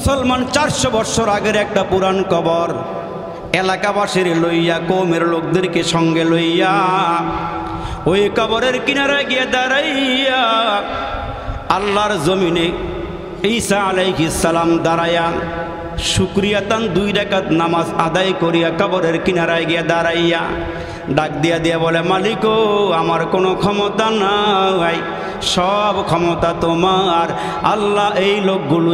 মুসলমান 400 বছর আগের একটা পুরান কবর এলাকাবাসীর লইয়া কওমের লোকদেরকে সঙ্গে লইয়া ওই কবরের কিনারায় গিয়ে দাঁড়াইয়া আল্লাহর জমিনে ঈসা আলাইহিস সালাম দাঁড়ায়া শুকরিয়াতান 2 রাকাত নামাজ আদায় করিয়া কবরের কিনারায় গিয়ে দাঁড়াইয়া ডাক দিয়া দিয়া বলে, মালিক আমার কোনো ক্ষমতা নাই, সব ক্ষমতা তোমার। আল্লাহ এই লোকগুলো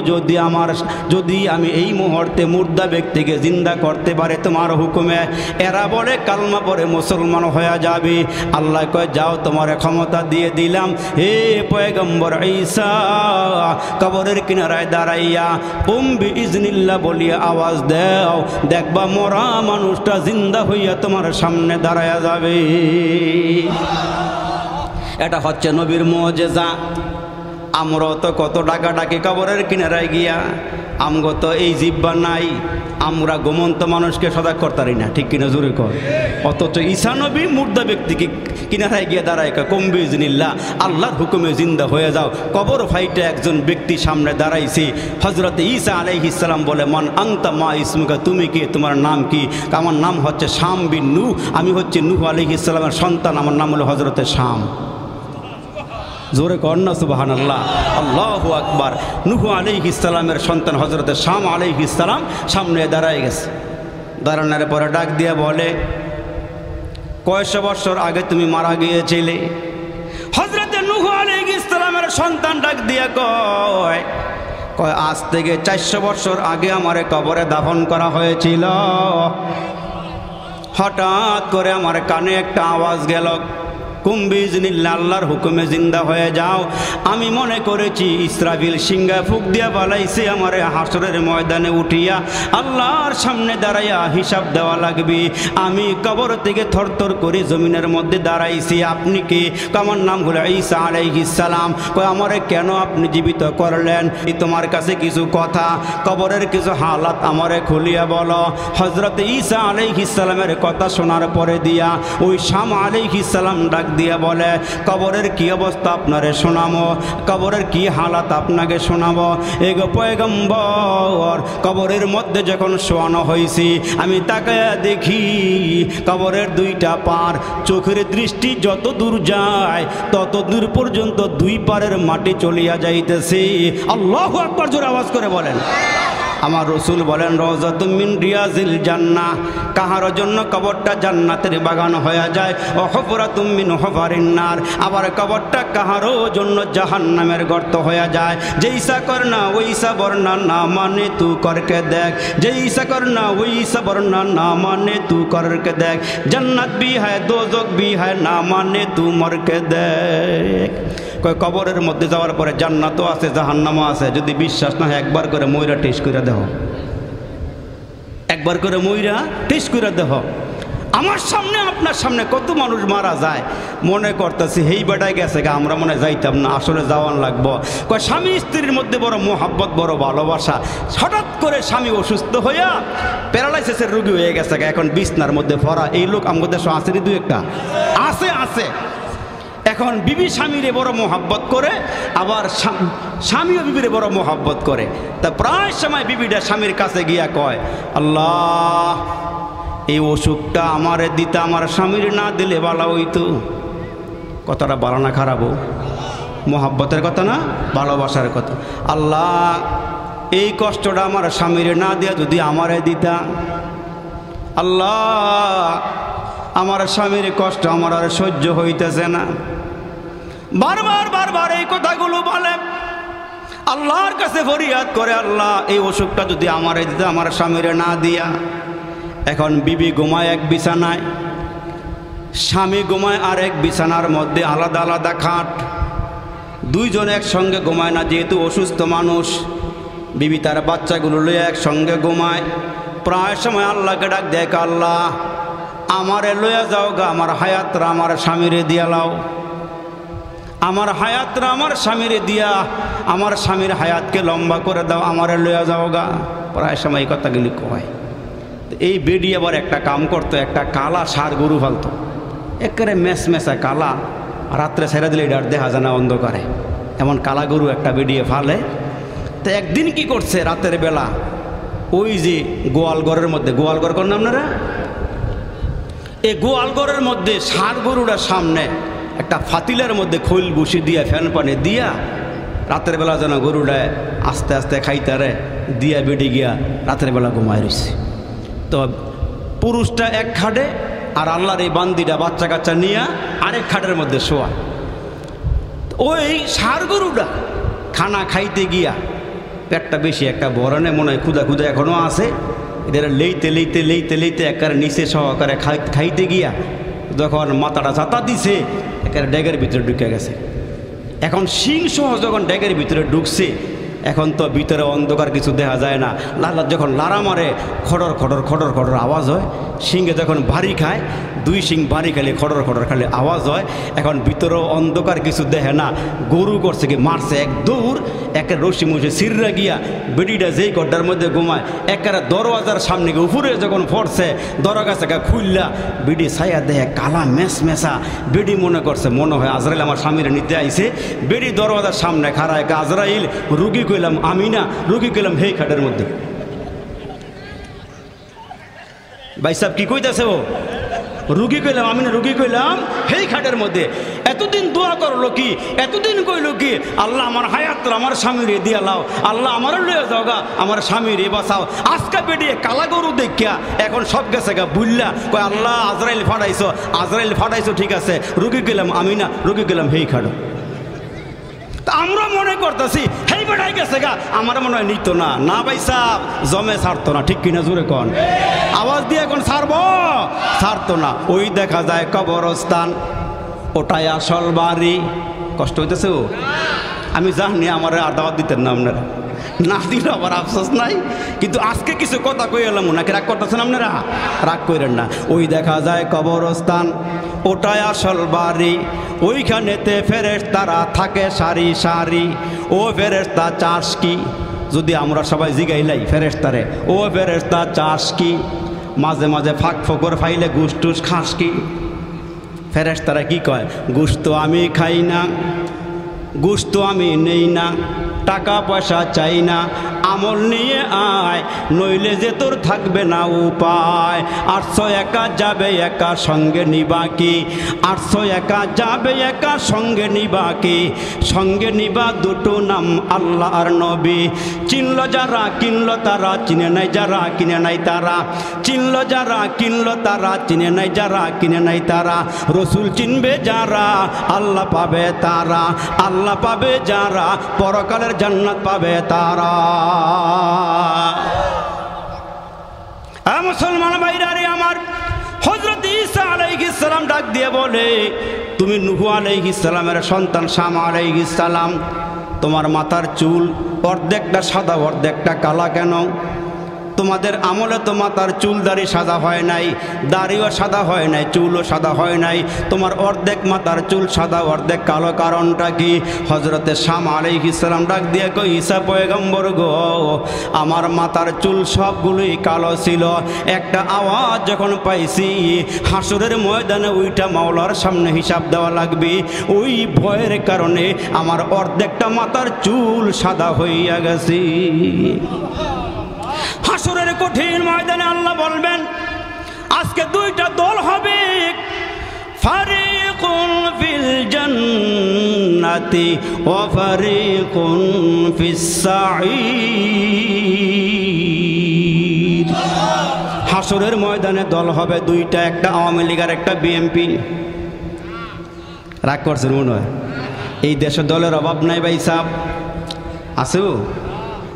যদি আমি এই মুহূর্তে মুর্দা ব্যক্তিকে জিন্দা করতে পারে তোমার হুকুমে, এরা বলে কালমা পরে মুসলমান হয়ে যাবে। আল্লাহ কয়, যাও তোমার ক্ষমতা দিয়ে দিলাম। হে পয়গম্বর ঈসা কবরের কিনারায় দাঁড়াইয়া উম্বি ইজনিল্লাহ বলিয়া আওয়াজ দাও, দেখবা মরা মানুষটা জিন্দা হইয়া তোমার সামনে দাঁড়ায়া যাবে। এটা হচ্ছে নবীর মুজিজা। আমরা তো কত ডাকাডাকি কবরের কিনারায় গিয়া, আমগো তো এই জিব্বা নাই, আমরা ঘুমন্ত মানুষকে সজাগ করতে পারি না, ঠিক কিনা জোরে কর। অথচ ঈসা নবী মুর্দা ব্যক্তিকে কিনারায় গিয়ে দাঁড়ায় কম্বি ইজনিল্লাহ, আল্লাহর হুকুমে জিন্দা হয়ে যাও। কবর ফাইটে একজন ব্যক্তি সামনে দাঁড়াইছে। হযরত ঈসা আলাইহিস সালাম বলে, মান আনতা মা ইসমুকা, তুমি কি, তোমার নাম কি? আমার নাম হচ্ছে শাম বিন নূহ, আমি হচ্ছে নূহ আলাইহিস সালামের সন্তান, আমার নাম হলো হযরতে শাম। জোরে কর না সুবহানাল্লাহ, আল্লাহু আকবার। নূহ আলাইহিস সালামের সন্তান হযরতে শাম আলাইহিস সালাম সামনে দাঁড়ায় গেছে। দাঁড়ানোর পরে ডাক দিয়া বলে, কয়শো বছর আগে তুমি মারা গিয়েছিলে? হযরতে নূহ আলাইহিস সালামের সন্তান ডাক দিয়া কয় আজ থেকে 400 বছর আগে আমারে কবরে দাফন করা হয়েছিল। হঠাৎ করে আমার কানে একটা আওয়াজ গেল, কুম্বি ইজনিল্লাহ, আল্লাহর হুকুমে জিন্দা হয়ে যাও। আমি মনে করেছি ইসরাফিল সিংহা ফুক দিয়া পালাইছে, আমারে হাসরের ময়দানে উঠিয়া আল্লাহর সামনে দাঁড়াইয়া হিসাব দেওয়া লাগবে। আমি কবর থেকে থরথর করে জমিনের মধ্যে দাঁড়াইছি। আপনি কি? আমার নাম হলো ঈসা আলাইহিস সালাম। কয়, আমারে কেন আপনি জীবিত করলেন? তোমার কাছে কিছু কথা, কবরের কিছু হালাত আমারে খুলিয়া বলো। হযরত ঈসা আলাইহিস সালামের কথা শোনার পরে দিয়া ওই শাম আলাইহিস সালাম ডাক দিয়া বলে, কবরের কি অবস্থা আপনারে শোনাবো, কবরের কি হালাত আপনাকে শোনাবো। এগো পয়গম্বর, কবরের মধ্যে যখন শোয়ানো হয়েছি আমি তাকায়া দেখি কবরের 2টা পার, চোখের দৃষ্টি যত দূর যায় তত দূর পর্যন্ত 2 পারের মাটি চলিয়া যাইতেছে। আল্লাহু আকবার, জোরে আওয়াজ করে বলেন। আমার রসুল বলেন, রওজাতুম মিন রিয়াজিল জান্নাহ, কাহার জন্য কবরটা জান্নাতের বাগান হয়ে যায়। ও হুফরাতুম মিন হুফারিন নার, আবার কবরটা কাহারও জন্য জাহান্নামের গর্ত হয়ে যায়। যেইসা করনা ওইসা বর্ণা না মানে তু করকে দেখ, যেইসা করনা ওইসা বর্ণা না মানে তু করকে দেখ, জান্নাত ভি হ্যায় দোজখ ভি হ্যায় না মানে তু মরকে দেখ। কবরের মধ্যে যাওয়ার পরে জান্নাতও আছে জাহান্নামও আছে। যদি বিশ্বাস না হয় একবার করে ময়রা টেস্ট করে দেহ, একবার করে ময়রা টেস্ট করে দেহ। আমার সামনে আপনার সামনে কত মানুষ মারা যায়, মনে করতেছি হেই বেটায় গেছে গা, আমরা মনে যাইতাম না, আসলে যাওয়ান লাগবো। স্বামী স্ত্রীর মধ্যে বড় মোহাব্বত, বড় ভালোবাসা। হঠাৎ করে স্বামী অসুস্থ হইয়া প্যারালাইসিসের রোগী হয়ে গেছে গা, এখন বিছনার মধ্যে ভরা। এই লোক আমাদের দেশে আছে 2-1টা আছে। এখন বিবি স্বামীরে বড় মোহাব্বত করে, আবার স্বামীও বিবিরে বড় মোহাব্বত করে। তা প্রায় সময় বিবিটা স্বামীর কাছে গিয়া কয়, আল্লাহ এই অসুখটা আমারে দিতে, আমার স্বামীর না দিলে ভালো হইতো। কথাটা ভালো না খারাপও? মোহাব্বতের কথা না, ভালোবাসার কথা। আল্লাহ এই কষ্টটা আমার স্বামীরে না দিয়া যদি আমারে দিতা। আল্লাহ আমার স্বামীর কষ্ট আমার আর সহ্য হইতেছে না। বারবার এই কথাগুলো বলে, আল্লাহর কাছে ফরিয়াদ করে, আল্লাহ এই অসুখটা যদি আমারে দিতে, আমার স্বামীরে না দিয়া। এখন বিবি ঘুমায় এক বিছানায়, স্বামী ঘুমায় আর এক বিছানার মধ্যে, আলাদা আলাদা খাট। 2 জন একসঙ্গে ঘুমায় না, যেহেতু অসুস্থ মানুষ। বিবি তার বাচ্চাগুলো লইয়া একসঙ্গে ঘুমায়। প্রায় সময় আল্লাহকে ডাক দেখ, আল্লাহ আমারে লইয়া যাও গা, আমার হায়াতরা আমার স্বামীরে দিয়া লাও, আমার হায়াতরা আমার স্বামীরে দিয়া আমার স্বামীর হায়াতকে লম্বা করে দাও, আমারে লইয়া যাও গা। প্রায় সময় এই কথাগুলি কয়। এই বেডি আবার একটা কাম করতো, একটা কালা ষাঁড় গরু ফালতো, একেবারে মেসা কালা, রাত্রে ছেড়ে দিলে এটা দেখা যায় না অন্ধকারে। এমন কালা গরু একটা বেডিয়ে ফালে। তো একদিন কি করছে রাতের বেলা, ওই যে গোয়ালঘরের মধ্যে, গোয়ালঘর করেন আপনারা, এই গোয়ালঘরের মধ্যে ষাঁড় গরুটার সামনে একটা ফাতিলের মধ্যে খৈল বসি দিয়া ফ্যান পানি দিয়া রাতের বেলা যেন গরুটায় আস্তে আস্তে খাইতারে দিয়া বেডে গিয়া রাতের বেলা ঘুমায় রয়েছে। তো পুরুষটা এক খাটে আর আল্লাহর এই বান্দিটা বাচ্চা কাচ্চা নিয়ে আরেক খাটের মধ্যে শোয়া। ওই ষাঁড় গরুটা খানা খাইতে গিয়া পেটটা বেশি একটা বরণে মনে হয় ক্ষুদা ক্ষুদা এখনও আছে, এদের লেইতে লেইতে লেইতে লেইতে একেবারে নিচে সহকারে খাইতে গিয়া যখন মাথাটা চাতা দিছে একেবারে ড্যাগের ভিতরে ঢুকে গেছে। এখন শিং সহ যখন ড্যাগের ভিতরে ঢুকছে, এখন তো ভিতরে অন্ধকার কিছু দেখা যায় না, যখন লারা মারে খড়র খড়র খড়র খড়র আওয়াজ হয়, শিংয়ে যখন বাড়ি খায়, দুই শিং বাড়ি খালে খড়র খড়র খালে আওয়াজ হয়। এখন ভিতরেও অন্ধকার কিছু দেখে না, গরু করছে কি মারছে এক দৌড়, একে রশি মুছে সিররা গিয়া বেডিটা যেই গড্ডার মধ্যে ঘুমায় একেবারে দরওয়াজার সামনে গিয়ে উপরে যখন পড়ছে দরগাছে খুললা বেডি ছায়া দেয় কালা মেস মেসা। বেডি মনে করছে মনে হয় আজরাইল আমার স্বামীরা নিতে আইছে। বেডি দরওয়াজার সামনে খাড়ায় আজরাইল, রুগী কইলাম আমি না, রুগী কইলাম হেই খাটের মধ্যে। ভাই সাহেব কি কইতেছে ও? রুগী কইলাম আমি না, রুগী কইলাম হেই খাটের মধ্যে। এতদিন দোয়া করলো কি, এতদিন কইল কি, আল্লাহ আমার হায়াত আমার স্বামীরে দিয়া লাও, আল্লাহ আমার লয়ে যাওগা, আমার স্বামীরে বাঁচাও। আজকে বেরিয়ে কালা গরু দেখিয়া এখন সব গেছে গা বুল্লা কয় আল্লাহ আজরাইল ফাটাইছো, আজরাইল ফাটাইছো ঠিক আছে। রুগী কইলাম আমি না, রুগী কইলাম হেই খাটো। আমরা মনে করতেছি হেই বেড়াই গেছে গা, আমার মনে হয় নিত না। না ভাই সাহেব, জমে ছাড়তো না, ঠিক কিনা জোরে কন, আওয়াজ দিয়ে এখন ছাড়বো, ছাড়তো না। ওই দেখা যায় কবরস্থান, ওটাই আসল বাড়ি। কষ্ট হইতেছে ও? আমি জানি আমার আর দাওয়াত দিতেন না আপনারা, না দিলে আবার আফসোস নাই। কিন্তু আজকে কিছু কথা কই এলাম, নাকি রাগ করতেছেন আপনারা? রাগ করেন না। ওই দেখা যায় কবরস্থান, ওটাই আসল বাড়ি, ওইখানেতে ফেরেশতারা থাকে সারি সারি। ও ফেরেশতা চাষ কি? যদি আমরা সবাই জিগাইলাই ফেরেশতারে, ও ফেরেশতা চাষ কি? মাঝে মাঝে ফাঁক ফোকর ফাইলে গুস টুস খাস কি? ফেরেশতারা কি কয়? গোশত আমি খাই না, গোশত আমি নেই না, টাকা পয়সা চাই না, আমল নিয়ে আয়, নইলে যে তোর থাকবে না উপায়। 800 একা যাবে একা সঙ্গে নিবা কি? 800 একা যাবে একা সঙ্গে নিবা কি? সঙ্গে নিবা দুটো নাম আল্লাহ আর নবী। চিনল যারা কিনল তারা, চিনে নাই যারা কিনে নাই তারা। চিনল যারা কিনল তারা, চিনে নাই যারা কিনে নাই তারা। রসুল চিনবে যারা আল্লাহ পাবে তারা, আল্লাহ পাবে যারা পরকালের জান্নাত পাবে তারা। মুসলমান ভাইরা রে আমার, হযরত ঈসা আলাইহিস সালাম ডাক দিয়ে বলে, তুমি নূহ আলাইহিস সালামের সন্তান শাম আলাইহিস সালাম, তোমার মাথার চুল অর্ধেকটা সাদা অর্ধেকটা কালা কেন? তোমাদের আমলে তো মাথার চুল দাড়ি সাদা হয় নাই, দাড়িও সাদা হয় নাই, চুলও সাদা হয় নাই, তোমার অর্ধেক মাথার চুল সাদা অর্ধেক কালো, কারণটা কি? হযরতে শাম আলাইহিস সালাম ডাক দিয়ে কই, ঈসা পয়গম্বর গো, আমার মাথার চুল সবগুলোই কালো ছিল। একটা আওয়াজ যখন পাইছি হাসরের ময়দানে ওইটা মাওলার সামনে হিসাব দেওয়া লাগবে, ওই ভয়ের কারণে আমার অর্ধেকটা মাথার চুল সাদা হইয়া গেছে। হাসরের কঠিন ময়দানে আল্লাহ বলবেন, আজকে দুইটা দল হবে, ফারিকুন ফিল জান্নাতি ওয়া ফারিকুন ফিস সাঈর। হাসরের ময়দানে দল হবে দুইটা, একটা আওয়ামী লীগ আর একটা বিএনপি। রাগ করছেন মনে হয়? এই দেশে দলের অভাব নাই ভাই সাহেব, আছে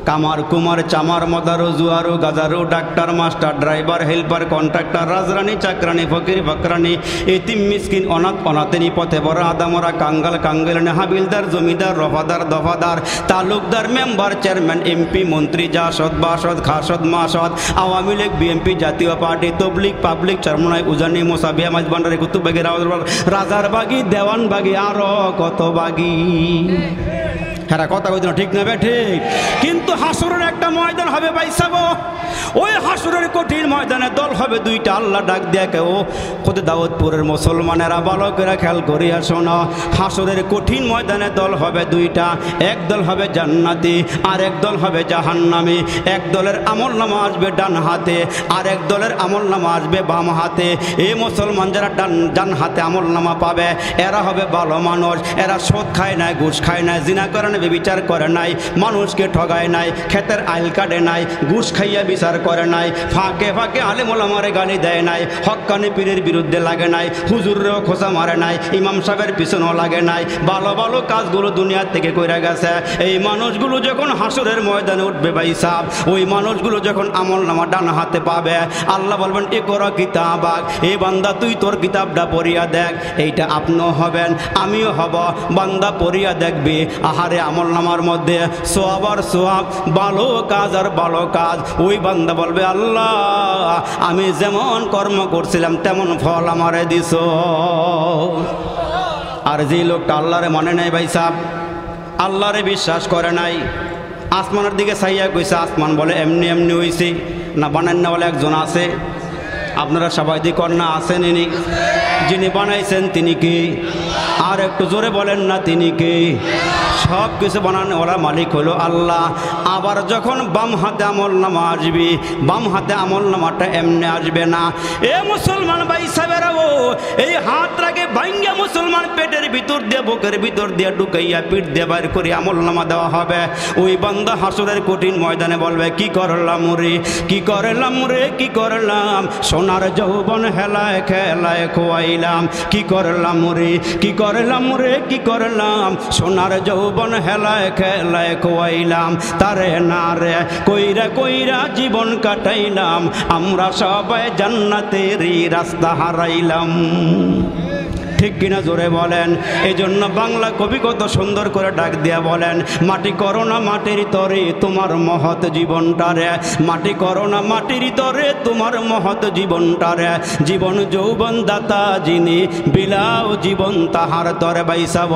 কামার কুমার চামার মদারো জুয়ারো গাজারো doctor master driver helper contractor রাজরানী চাকরানি ফকির ফকরানি এতিম মিসকিন অনাথ অনাথেনি পথে বড় আদামরা কাঙ্গাল কাঙ্গালিনী হাবিলদার জমিদার রফাদার দফাদার তালুকদার মেম্বার চেয়ারম্যান এমপি মন্ত্রী জাসদ বাসদ খাসদ মাসদ আওয়ামী লীগ বিএনপি জাতীয় পার্টি তবলিগ পাবলিক চরমনাই উজানি মোসাবিয়া মাঝবান্ডারি কুতুববাগি রাজারবাগি দেওয়ানবাগি আরো কত বাগি। হ্যাঁ কথা কইতো ঠিক না বে ঠিক। কিন্তু হাসরের একটা ময়দান হবে ভাই সাব, ওই হাসরের কঠিন ময়দানে দল হবে দুইটা। আল্লাহ ডাক দিয়ে কেউ কোথায় দাউদপুরের মুসলমানেরা বালকেরা খেয়াল করিয়া শোনো, হাসরের কঠিন ময়দানে দল হবে দুইটা। এক দল হবে জান্নাতি আর এক দল হবে জাহান্নামী। এক দলের আমলনামা আসবে ডান হাতে আর এক দলের আমলনামা আসবে বাম হাতে। এই মুসলমান যারা ডান হাতে আমলনামা পাবে এরা হবে ভালো মানুষ, এরা সুদ খায় নাই, ঘুষ খায় নাই, জিনা করে নাই, বিচার করে নাই, মানুষকে ঠগায় নাই, ক্ষেতের আইল কাটে নাই, ঘুষ খাইয়া বিচার করে নাই, ফাঁকে ফাঁকে আলেম ওলামারে গালি দেয় নাই, হক্কানি পীরের বিরুদ্ধে লাগে নাই, হুজুরেও খোঁচা মারে নাই, ইমাম সাহেবের পিছনেও লাগে নাই, ভালো ভালো কাজগুলো দুনিয়ার থেকে কইরা গেছে। এই মানুষগুলো যখন হাসরের ময়দানে উঠবে ভাই সাহেব, ওই মানুষগুলো যখন আমলনামা ডান হাতে পাবে, আল্লাহ বলবেন এ করা কিতাবাক, এই বান্দা তুই তোর কিতাবটা পড়িয়া দেখ। এইটা আপনিও হবেন আমিও হব, বান্দা পড়িয়া দেখবি আহারে আমলনামার মধ্যে সোয়াব আর সোয়াব, ভালো কাজ আর ভালো কাজ। ওই বান্দা বলবে আল্লাহ আমি যেমন কর্ম করছিলাম তেমন ফল আমারে দিছ। আর যে লোকটা আল্লাহরে মানে নাই ভাই সাহেব, আল্লাহরে বিশ্বাস করে নাই, আসমানের দিকে চাইয়া কইছে, আসমান বলে এমনি এমনি হইছে না, বানান না বলে একজন আছে। আপনারা সবাই দিক না আছেন, ইনি যিনি বানাইছেন তিনি কি? আর একটু জোরে বলেন না তিনি কি? সব কিছু বানানো ওরা মালিক হলো আল্লাহ। আবার যখন বাম হাতে আমলনামা আসবে, বাম হাতে আমলনামাটা এমনি আসবে না। এ মুসলমান ভাই সাহেবেরা, ও এই হাতটাকে ভাঙ্গা মুসলমান পেটের ভিতর দিয়ে বুকের ভিতর দিয়ে ঢুকাইয়া পিঠ দিয়ে বাইর করে আমলনামা দেওয়া হবে। ওই বান্দা হাসরের কঠিন ময়দানে বলবে কি করলাম রে, কি করলাম রে, কি করলাম, সোনার যৌবন হেলায় খেলায় খোয়াইলাম, কি করলাম রে, কি করলাম রে, কি করলাম, সোনার যৌবন হেলায় খেলায় খোয়াইলাম, তারে না রে কইরা কইরা জীবন কাটাইলাম, আমরা সবাই জান্নাতেরই রাস্তা হারাইলাম। ঠিক কিনা জোরে বলেন। এই জন্য বাংলা কবি কত সুন্দর করে ডাক দিয়া বলেন, মাটি করো না মাটির তরে তোমার মহৎ জীবনটারে, মাটি করো না মাটির তরে তোমার মহৎ জীবনটারে, জীবন যৌবন দাতা যিনি বিলাও জীবন তাহার তরে। বাইসাব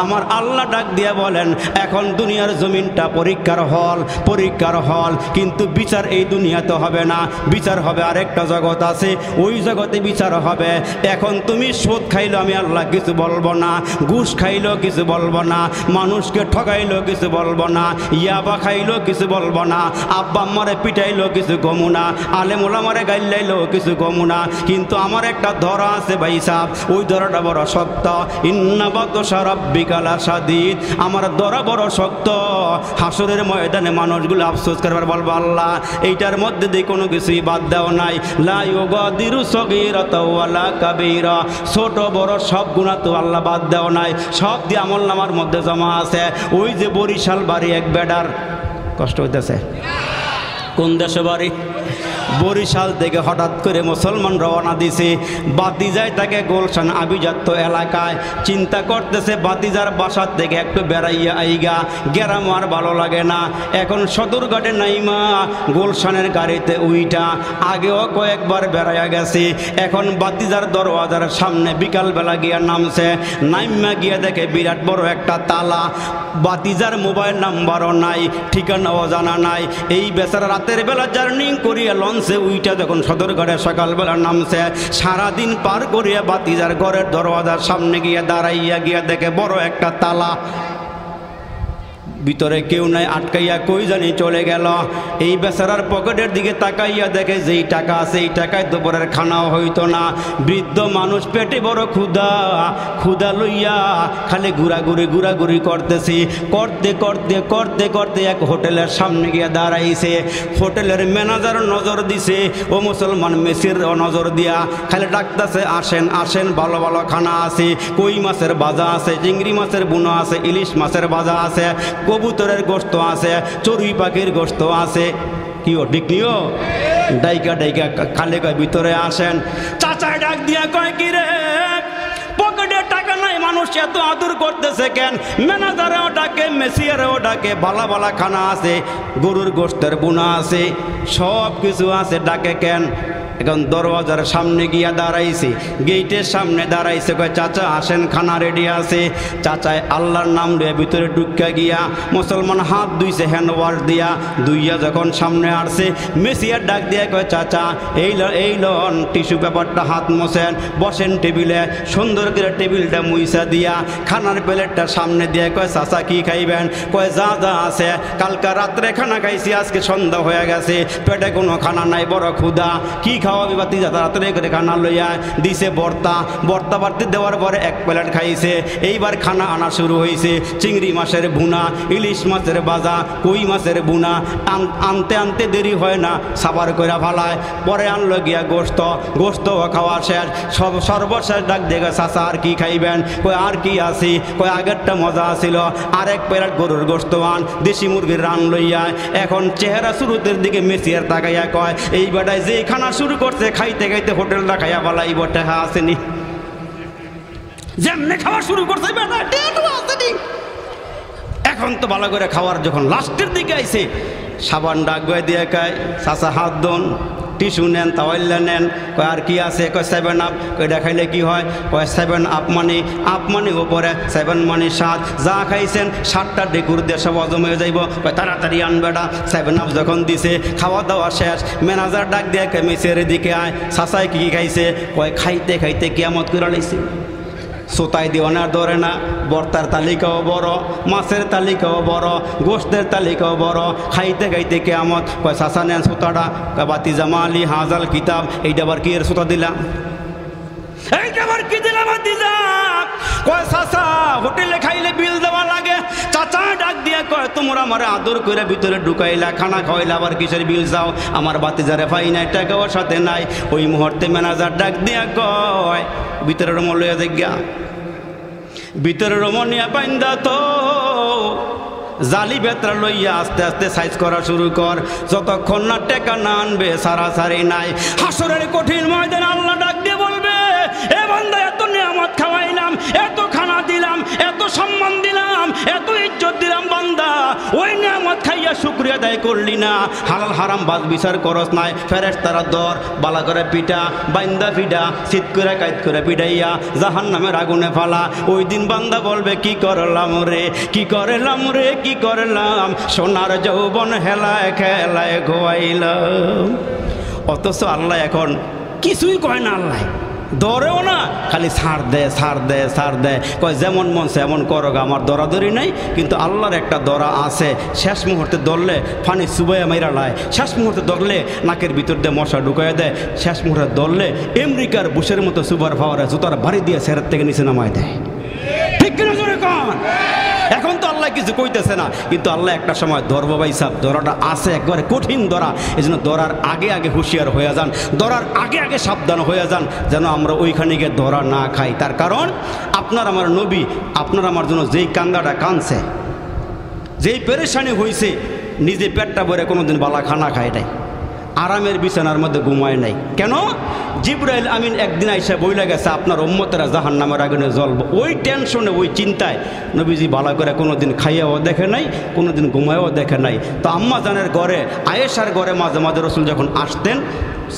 আমার আল্লাহ ডাক দিয়া বলেন, এখন দুনিয়ার জমিনটা পরীক্ষার হল, পরীক্ষার হল, কিন্তু বিচার এই দুনিয়াতে হবে না, বিচার হবে আরেকটা জগৎ আছে, ওই জগতে বিচার হবে। এখন তুমি সুদ খাইলো আমি আল্লাহ কিছু বলবো না, ঘুষ খাইলো কিছু বলবো না, মানুষকে ঠগাইলো কিছু বলবো না, ইয়াবা খাইলো কিছু বলবো না, আব্বা আম্মারে পিটাইলো কিছু কমু না, আলেম ওলামারে গাইলাইলো কিছু কমু না। কিন্তু আমার একটা ধরা আছে ভাই সাহেব, ওই ধরাটা বড় শক্ত। ইন্না বাতশা রাব্বিকা লাশাদীদ, আমার ধরা বড় শক্ত। হাসরের ময়দানে মানুষগুলো আফসোস করবার বলবো আল্লাহ এইটার মধ্যে দিয়ে কোনো কিছুই বাদ দেওয়া নাই, লা ইউগাদিরু সগীরাতাও ওয়ালা কাবীরা, ছোট বড় সব গুনাহ তো আল্লাহ বাদ দেওয়া নাই, সব দিয়ে আমলনামার মধ্যে জমা আছে। ওই যে বরিশাল বাড়ি এক বেডার, কষ্ট হইতেছে, কোন দেশে বাড়ি? বরিশাল থেকে হঠাৎ করে মুসলমান রওনা দিছে, বাতিজায় তাকে গোলশান আভিজাত্য এলাকায়, চিন্তা করতেছে বাতিজার বাসার থেকে একটু বেড়াইয়া আইগা, গেরাম আর ভালো লাগে না। এখন সদরঘাটে নাইমা গোলশানের গাড়িতে উইটা, আগেও কয়েকবার বেড়াইয়া গেছে, এখন বাতিজার দরওয়াজার সামনে বিকালবেলা গিয়া নামছে, নাইমা গিয়া দেখে বিরাট বড় একটা তালা, বাতিজার মোবাইল নাম্বারও নাই, ঠিকানাও জানা নাই। এই বেচারা রাতের বেলা জার্নিং করিয়া লঞ্চে উইটা যখন সদরঘাটে সকালবেলা নামছে, সারাদিন পার করিয়া বাতিজার ঘরের দরওয়াজার সামনে গিয়ে দাঁড়াইয়া গিয়া দেখে বড় একটা তালা, ভিতরে কেউ নাই, আটকাইয়া কই জানি চলে গেল। এই বেচারার পকেটের দিকে তাকাইয়া দেখে যেই টাকা আছে এই টাকায় দুপুরের খানাও হইতো না। বৃদ্ধ মানুষ, পেটে বড় ক্ষুধা, ক্ষুধা লইয়া খালি ঘুরাঘুরি করতেছি, করতে করতে করতে করতে এক হোটেলের সামনে গিয়ে দাঁড়াইছে। হোটেলের ম্যানেজার নজর দিছে, ও মুসলমান মেসির নজর দিয়া খালি ডাকতেছে, আসেন আসেন, ভালো ভালো খানা আছে, কই মাছের ভাজা আছে, চিংড়ি মাছের বুনো আছে, ইলিশ মাছের ভাজা আছে, কবুতরের গোশত আছে, চড়ুই পাখির গোশত আছে। কি ও ঠিক নিও? ডাইকা ডাইকা খালে কয় ভিতরে আসেন। চাচা ডাক দিয়া কয় কি রে, পকেটে টাকা নাই, মানুষ এত আদর করতেছে কেন? ম্যানেজারেও ডাকে, মেসিয়ারেও ডাকে, ভালা ভালা খানা আছে, গরুর গোশতের বুনা আছে, সব কিছু আছে, ডাকে কেন? এখন দরওয়াজার সামনে গিয়া দাঁড়াইছে, গেটের সামনে দাঁড়াইছে, কয় চাচা আসেন, খানা রেডি আছে। চাচায় আল্লাহর নাম লইয়া ভিতরে ঢুকা গিয়া মুসলমান হাত ধুইছে হ্যান্ড ওয়াশ দিয়া, দুইয়া যখন সামনে আসছে মেসিয়ার ডাক দিয়া কয় চাচা এই লন টিস্যু পেপারটা হাত মোছেন, বসেন টেবিলে। সুন্দর করে টেবিলটা মুইসা দিয়া খানার প্লেটটা সামনে দিয়ে কয় চাচা কি খাইবেন? কয় যা যা আছে, কালকা রাত্রে খানা খাইছি, আজকে সন্ধ্যা হয়ে গেছে, পেটে কোনো খানা নাই, বড় ক্ষুধা, কি খাওয়াবি বাতি? যা রাত্রে করে খানা লইয়া দিছে ভর্তা বাড়তি দেওয়ার পরে এক প্লেট খাইছে। এইবার খানা আনা শুরু হয়েছে, চিংড়ি মাছের ভুনা, ইলিশ মাছের ভাজা, কই মাছের ভুনা, আনতে আনতে দেরি হয় না, সাবার করে ফালায়। পরে আনলো গিয়া গোস্ত খাওয়া শেষ, সর্বশেষ ডাক দেখে চাচা আর কি খাইবেন? কই আর কি আছে? কই আগেরটা মজা আছিল, আরেক প্লেট গরুর গোস্ত আন, দেশি মুরগির রান লইয়া। এখন চেহারা শুরুতের দিকে মেসিয়ার তাকাইয়া কয় এই বেটায় যে খানা শুরু করছে, খাইতে খাইতে হোটেলটা খাইয়া বলাই বটে আসেনি, যেমনি খাওয়া শুরু করছে বেটা টেটু আসেনি। এখন তো ভালো করে খাওয়ার যখন লাস্টের দিকে আইছে, সাবান ডাক গয়ে দিয়ে কয় চাচা হাত দোন, টিস্যু নেন, তাওয়াইল্লা নেন। কয় আর কি আছে? কয় 7 আপ। কয় দেখাইলে কি হয়? কয় 7 আপ মানে উপরে, 7 মানে 7, যা খাইছেন 7টা ডেকুর দিয়ে সব হজম হয়ে যাইব। কয় তাড়াতাড়ি আনবেটা। 7 আপ যখন দিছে, খাওয়া দাওয়া শেষ, ম্যানেজার ডাক দিয়ে কয় মেসের দিকে আয়, চাচায় কি খাইছে? কয় খাইতে খাইতে কিয়ামত করে লাইছে, সোতায় দিওয়ানার ধরে না, বর্তার তালিকাও বড়, মাছের তালিকাও বড়, গোস্তের তালিকাও বড়, খাইতে খাইতে কেয়ামত। কয় চাচা নেন সোতাটা। কয় বাতি জামা আলী হাজাল কিতাব, এইটা আবার কি এর সোতা দিলাম, এইটা আবার কি দিলাম বাতিজা? কয় চাচা হোটেলে খাইলে বিল দেওয়া লাগে। চাচা ডাক দিয়ে কয় তোমরা আমার আদর করে ভিতরে ঢুকাইলা, খানা খাওয়াইলা, আবার কিসের বিল যাও? আমার বাতিজারে পাই নাই, টাকাও সাথে নাই। ওই মুহূর্তে ম্যানেজার ডাক দিয়া কয় ভিতরে রুম লইয়া দেখা, ভিতরে রমনিয়া বাইন্দা তো জালি বেতরা লইয়া আস্তে আস্তে সাইজ করা শুরু কর, যতক্ষণ না টেকা না আনবে সারাসারি নাই। হাসরের কঠিন ময়দানে আল্লাহ ডাক দিয়ে বলবে এ বান্দা এত নিয়ামত খাওয়াইলাম, এত খানা দিলাম, এত সম্মান দিলাম, এত ইজ্জত দিলাম, বান্দা ওই নিয়ামত খাইয়া শুকরিয়া আদায় করলি না, হালাল হারাম বাজ বিচার করস নাই। ফেরেশতারা দর বালা করে পিটা, বাইন্দা পিটা, শীত করে কাইত করে পিটাইয়া জাহান্নামের আগুনে ফালা। ওই দিন বান্দা বলবে কি করলাম রে, কি করলাম রে, কি করলাম, সোনার যৌবন হেলায় খেলায় ঘোয়াইলাম। অথচ আল্লাহ এখন কিছুই কয় না, আল্লাহ দরেও না, খালি ছাড় দেয় ছাড় দেয় ছাড় দেয়। কয় যেমন মন সেমন করো, আমার দরাদরি নাই। কিন্তু আল্লাহর একটা দরা আছে, শেষ মুহূর্তে ধরলে ফানি চুবাইয়া মাইরা লায়, শেষ মুহূর্তে ধরলে নাকের ভিতর দিয়ে মশা ঢুকাইয়া দেয়, শেষ মুহূর্তে ধরলে আমেরিকার বুশের মতো সুপার পাওয়ারে জুতার বাড়ি দিয়ে সেরের থেকে নিচে নামায় দেয়। ঠিক কিনা জোরে কন? এখন তো আল্লাহ কিছু কইতেছে না, কিন্তু আল্লাহ একটা সময় ধরবো ভাই সাহেব, ধরাটা আছে একবারে কঠিন ধরা। এই জন্য ধরার আগে আগে হুঁশিয়ার হয়ে যান, ধরার আগে আগে সাবধান হয়ে যান, যেন আমরা ওইখানে গিয়ে ধরা না খাই। তার কারণ আপনার আমার নবী আপনার আমার জন্য যেই কান্দাটা কানছে, যেই পেরেশানি হয়েছে, নিজে পেটটা ভরে কোনোদিন বালা খানা খায় নাই, আরামের বিছানার মধ্যে ঘুমায় নাই। কেন? জিবরাইল আমিন একদিন আইসা বইলা গেছে আপনার উম্মতেরা জাহান্নামের আগুনে জ্বলবে। ওই টেনশনে, ওই চিন্তায় নবীজি ভালো করে কোনোদিন খাইয়াও দেখে নাই, কোনোদিন ঘুমায়ও দেখে নাই। তো আম্মা জানের ঘরে, আয়েশার ঘরে মাঝে মাঝে রসুল যখন আসতেন,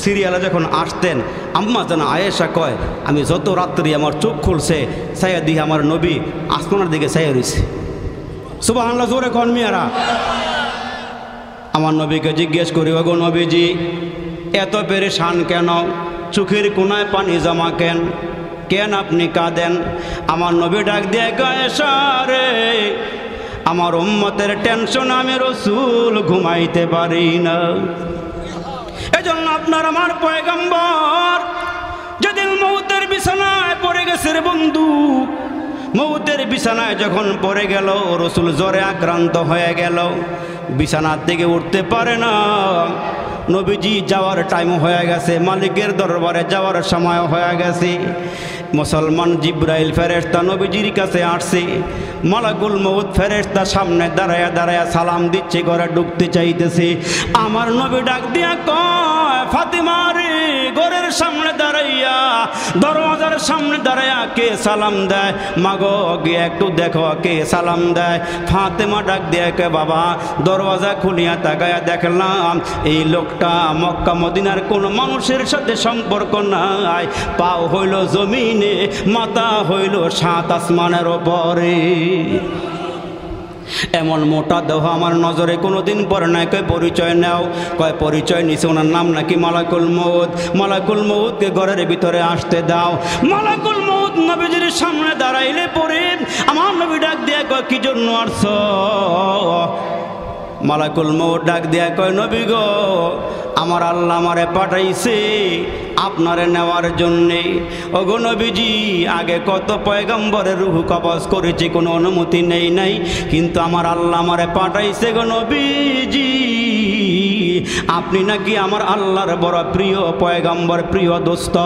সিরিয়ালে যখন আসতেন, আম্মা জান আয়েশা কয় আমি যত রাত্রি আমার চোখ খুলছে, ছায়া দিয়ে আমার নবী আসমানের দিকে ছায়া রয়েছে। সুবহানাল্লাহ, জোরে কন মিয়ারা। আমার নবীকে জিজ্ঞেস করি, ওগো নবীজি এত পেরেশান কেন, চোখের কোনায় পানি জমা কেন, কেন আপনি কাঁদেন? আমার নবী ডাক দিয়ে কয় রে, আমার উম্মতের টেনশন আমি রসুল ঘুমাইতে পারি না। এজন্য আপনার আমার পয়গম্বর যেদিন মৌতের বিছানায় পড়ে গেছে রে বন্ধু, মৌতের বিছানায় যখন পড়ে গেল, রসুল জ্বরে আক্রান্ত হয়ে গেল, বিছানার থেকে উঠতে পারে না। নবীজি যাওয়ার টাইম হয়ে গেছে, মালিকের দরবারে যাওয়ার সময় হয়ে গেছে। মুসলমান জিব্রাইল ফেরেশতা নবীজির কাছে আসছে। মালাকুল মউত ফেরেশতা সামনে দাঁড়ায়া দাঁড়ায়া সালাম দিচ্ছে, ঘরে ঢুকতে চাইতেছে। আমার নবী ডাক দিয়া কয়, ফাতিমা রে, ঘরের সামনে দাঁড়াইয়া, দরওয়াজার সামনে দাঁড়াইয়া কে সালাম দেয়? মাগো গিয়ে একটু দেখো কে সালাম দেয়। ফাতেমা ডাক দিয়া কে, বাবা দরওয়াজা খুলিয়া তাকায়া দেখলাম এই লোকটা মক্কা মদিনার কোন মানুষের সাথে সম্পর্ক নাই, পাও হইল জমিনে, মাথা হইল 7 আসমানের ওপরে। এমন মোটা দেহ আমার নজরে কোনোদিন পরে নাই। কয় পরিচয় নাও। কয় পরিচয় নিছে, ওনার নাম নাকি মালাকুল মউত। মালাকুল মউতকে ঘরের ভিতরে আসতে দাও। মালাকুল মউত নবীজির সামনে দাঁড়াইলে পরে আমার নবী ডাক দিয়ে কয়, কি জন্য আসছ? মালাকুল মউত ডাক দিয়া কয়, নবী গো, আমার আল্লাহ আমারে পাঠাইছে আপনারে নেওয়ার জন্যে। ওগো নবীজি, আগে কত পয়গম্বরের রূহ কবজ করেছি, কোনো অনুমতি নেই নাই, কিন্তু আমার আল্লাহ আমারে পাঠাইছে গো নবীজি। আপনি নাকি আমার আল্লাহর বড় প্রিয় পয়গম্বর, প্রিয় দোস্ত,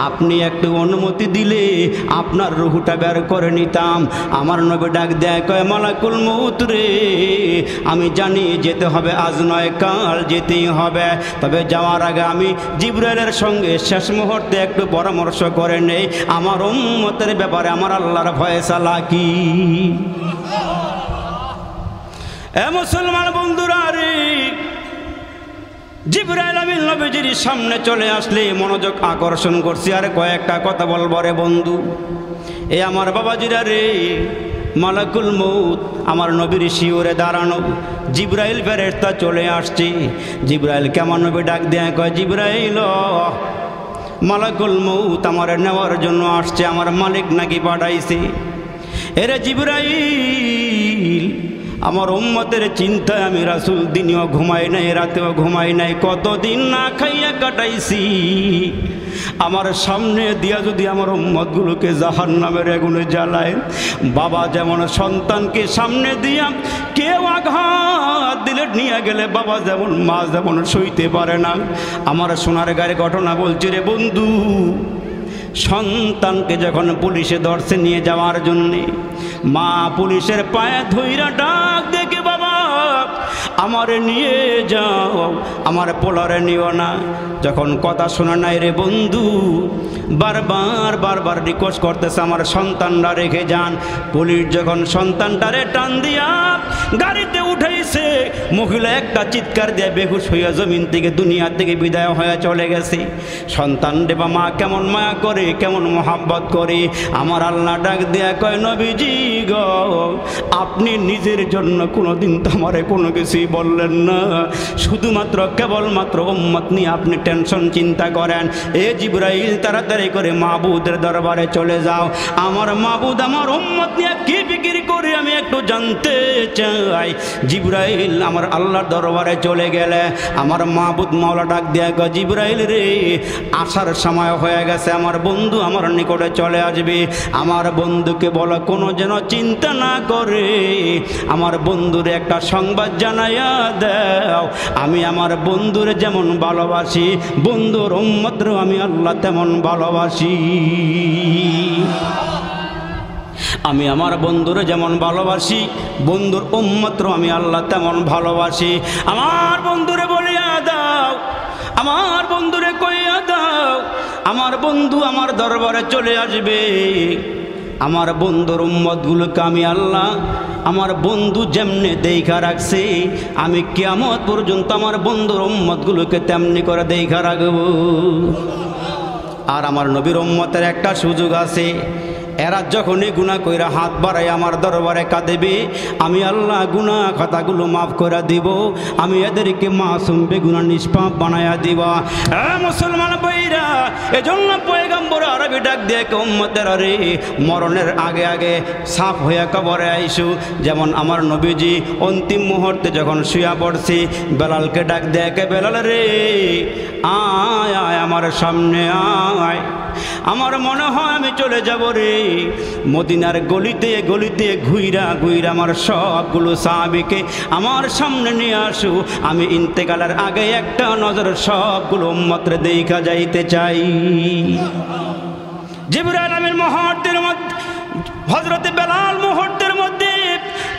আপনি একটু অনুমতি দিলে আপনার রূহটা বের করে নিতাম। আমার নবী ডাক দেয় কয়, মালাকুল মউত রে, আমি জানি যেতে হবে, আজ নয় কাল যেতেই হবে, তবে যাওয়ার আগে আমি জিবরাইলের সঙ্গে শেষ মুহূর্তে একটু পরামর্শ করে নেই, আমার উম্মতের ব্যাপারে আমার আল্লাহর ফয়সালা কি। এ মুসলমান বন্ধুরা রে, জিবরাইল আমিন নবীজির সামনে চলে আসলে মনোযোগ আকর্ষণ করছি। আর কয়েকটা কথা বলবো রে বন্ধু। এ আমার বাবাজিরা রে, মালাকুল মউত আমার নবীর শিওরে দাঁড়ানো। জিবরাইল ফেরেশতা চলে আসছে। জিবরাইল কেমন নবী ডাক দেয়, কয়, জিবরাইল, মালাকুল মউত আমার নেওয়ার জন্য আসছে, আমার মালিক নাকি পাঠাইছে। এরে জিবরাইল, আমার উম্মতের চিন্তায় আমি রাসূল দিনেও ঘুমাই নাই, রাতেও ঘুমাই নাই, কতদিন না খাইয়া কাটাইছি। আমার সামনে দিয়া যদি আমার উম্মতগুলোকে জাহান্নামের আগুনে জ্বালায়, বাবা যেমন সন্তানকে সামনে দিয়া কেউ আঘাত দিলে নিয়ে গেলে, বাবা যেমন মা যেমন সইতে পারে না, আমার সোনার গায়ের ঘটনা বলছি রে বন্ধু। সন্তানকে যখন পুলিশে ধরছে নিয়ে যাওয়ার জন্যে, মা পুলিশের পায়ে ধইরা ডাক দেখে, বাবা আমারে নিয়ে যাও, আমার পোলারে নিও না। যখন কথা শোনা নাই রে বন্ধু, বারবার বারবার রিকোয়েস্ট করতেছে, আমার সন্তানরা রেখে যান। পুলিশ যখন সন্তানটারে টান দিয়া গাড়িতে উঠাইছে, মহিলা একটা চিৎকার দিয়ে বেহুশ হইয়া জমিন থেকে, দুনিয়া থেকে বিদায় হয়ে চলে গেছে। সন্তান রে বা মা কেমন মায়া করে, কেমন মোহাব্বত করে। আমার আল্লাহ ডাক দিয়া কয়, নবীজি গো, আপনি নিজের জন্য কোনোদিন তো আমারে কোনো কিছুই বললেন না, শুধুমাত্র কেবলমাত্র উম্মত নিয়ে আপনি টেনশন চিন্তা করেন। এ জিবরাইল, তাড়াতাড়ি করে মাবুদের দরবারে চলে যাও। আমার মাবুদ আমার উম্মত নিয়ে কি ফিকির করে আমি একটু জানতে চাই। জিবরাইল আমার আল্লাহর দরবারে চলে গেলে আমার মাবুদ মাওলা ডাক দিয়া কয়, জিবরাইল রে, আসার সময় হয়ে গেছে, আমার বন্ধু আমার নিকটে চলে আসবে। আমার বন্ধুকে বলো কোনো যেন চিন্তা না করে, আমার বন্ধুরে একটা সংবাদ জানাইয়া দাও, আমি আমার বন্ধুরে যেমন ভালোবাসি, বন্ধুর উম্মতরেও আমি আল্লাহ তেমন ভালোবাসি। আমি আমার বন্ধুরে যেমন ভালোবাসি, বন্ধুর উম্মতরেও আমি আল্লাহ তেমন ভালোবাসি। আমার বন্ধুরে বলিয়া দাও, আমার বন্ধুরে কইয়া দাও, আমার বন্ধু আমার দরবারে চলে আসবে। আমার বন্ধুর উম্মতগুলোকে আমি আল্লাহ আমার বন্ধু যেমনে দেখা রাখছে, আমি কিয়ামত পর্যন্ত আমার বন্ধুর উম্মতগুলোকে তেমনি করে দেখা রাখবো। আর আমার নবীর উম্মতের একটা সুযোগ আছে, এরা যখনই গুনাহ কইরা হাত বাড়াই আমার দরবারে কাঁদেবে, আমি আল্লাহ গুনাহ খাতাগুলো মাফ করে দিব, আমি এদেরকে মাসুম বেগুনাহ নিষ্পাপ বানায়া দিব। মুসলমান ভাইরা, এজন্য পয়গম্বর আরবি ডাক দিয়ে উম্মতের রে, মরণের আগে আগে সাফ হয়ে কবরে আইসু। যেমন আমার নবীজি অন্তিম মুহূর্তে যখন শুয়া পড়ছি, বেলালকে ডাক দিয়ে, বেলাল রে, আয় আয় আমার সামনে আয়, আমার মনে হয় আমি চলে যাব রে। মদিনার গলিতে গলিতে ঘুইরা ঘুইরা আমার সবগুলো সাহাবীকে আমার সামনে নিয়ে আসু, আমি ইন্তেকালের আগে একটা নজর সবগুলো উম্মতরে দেখা যাইতে চাই। জিবরাইল আমিন মুহূর্তের মধ্যে, হযরত বেলাল মুহূর্তের মধ্যে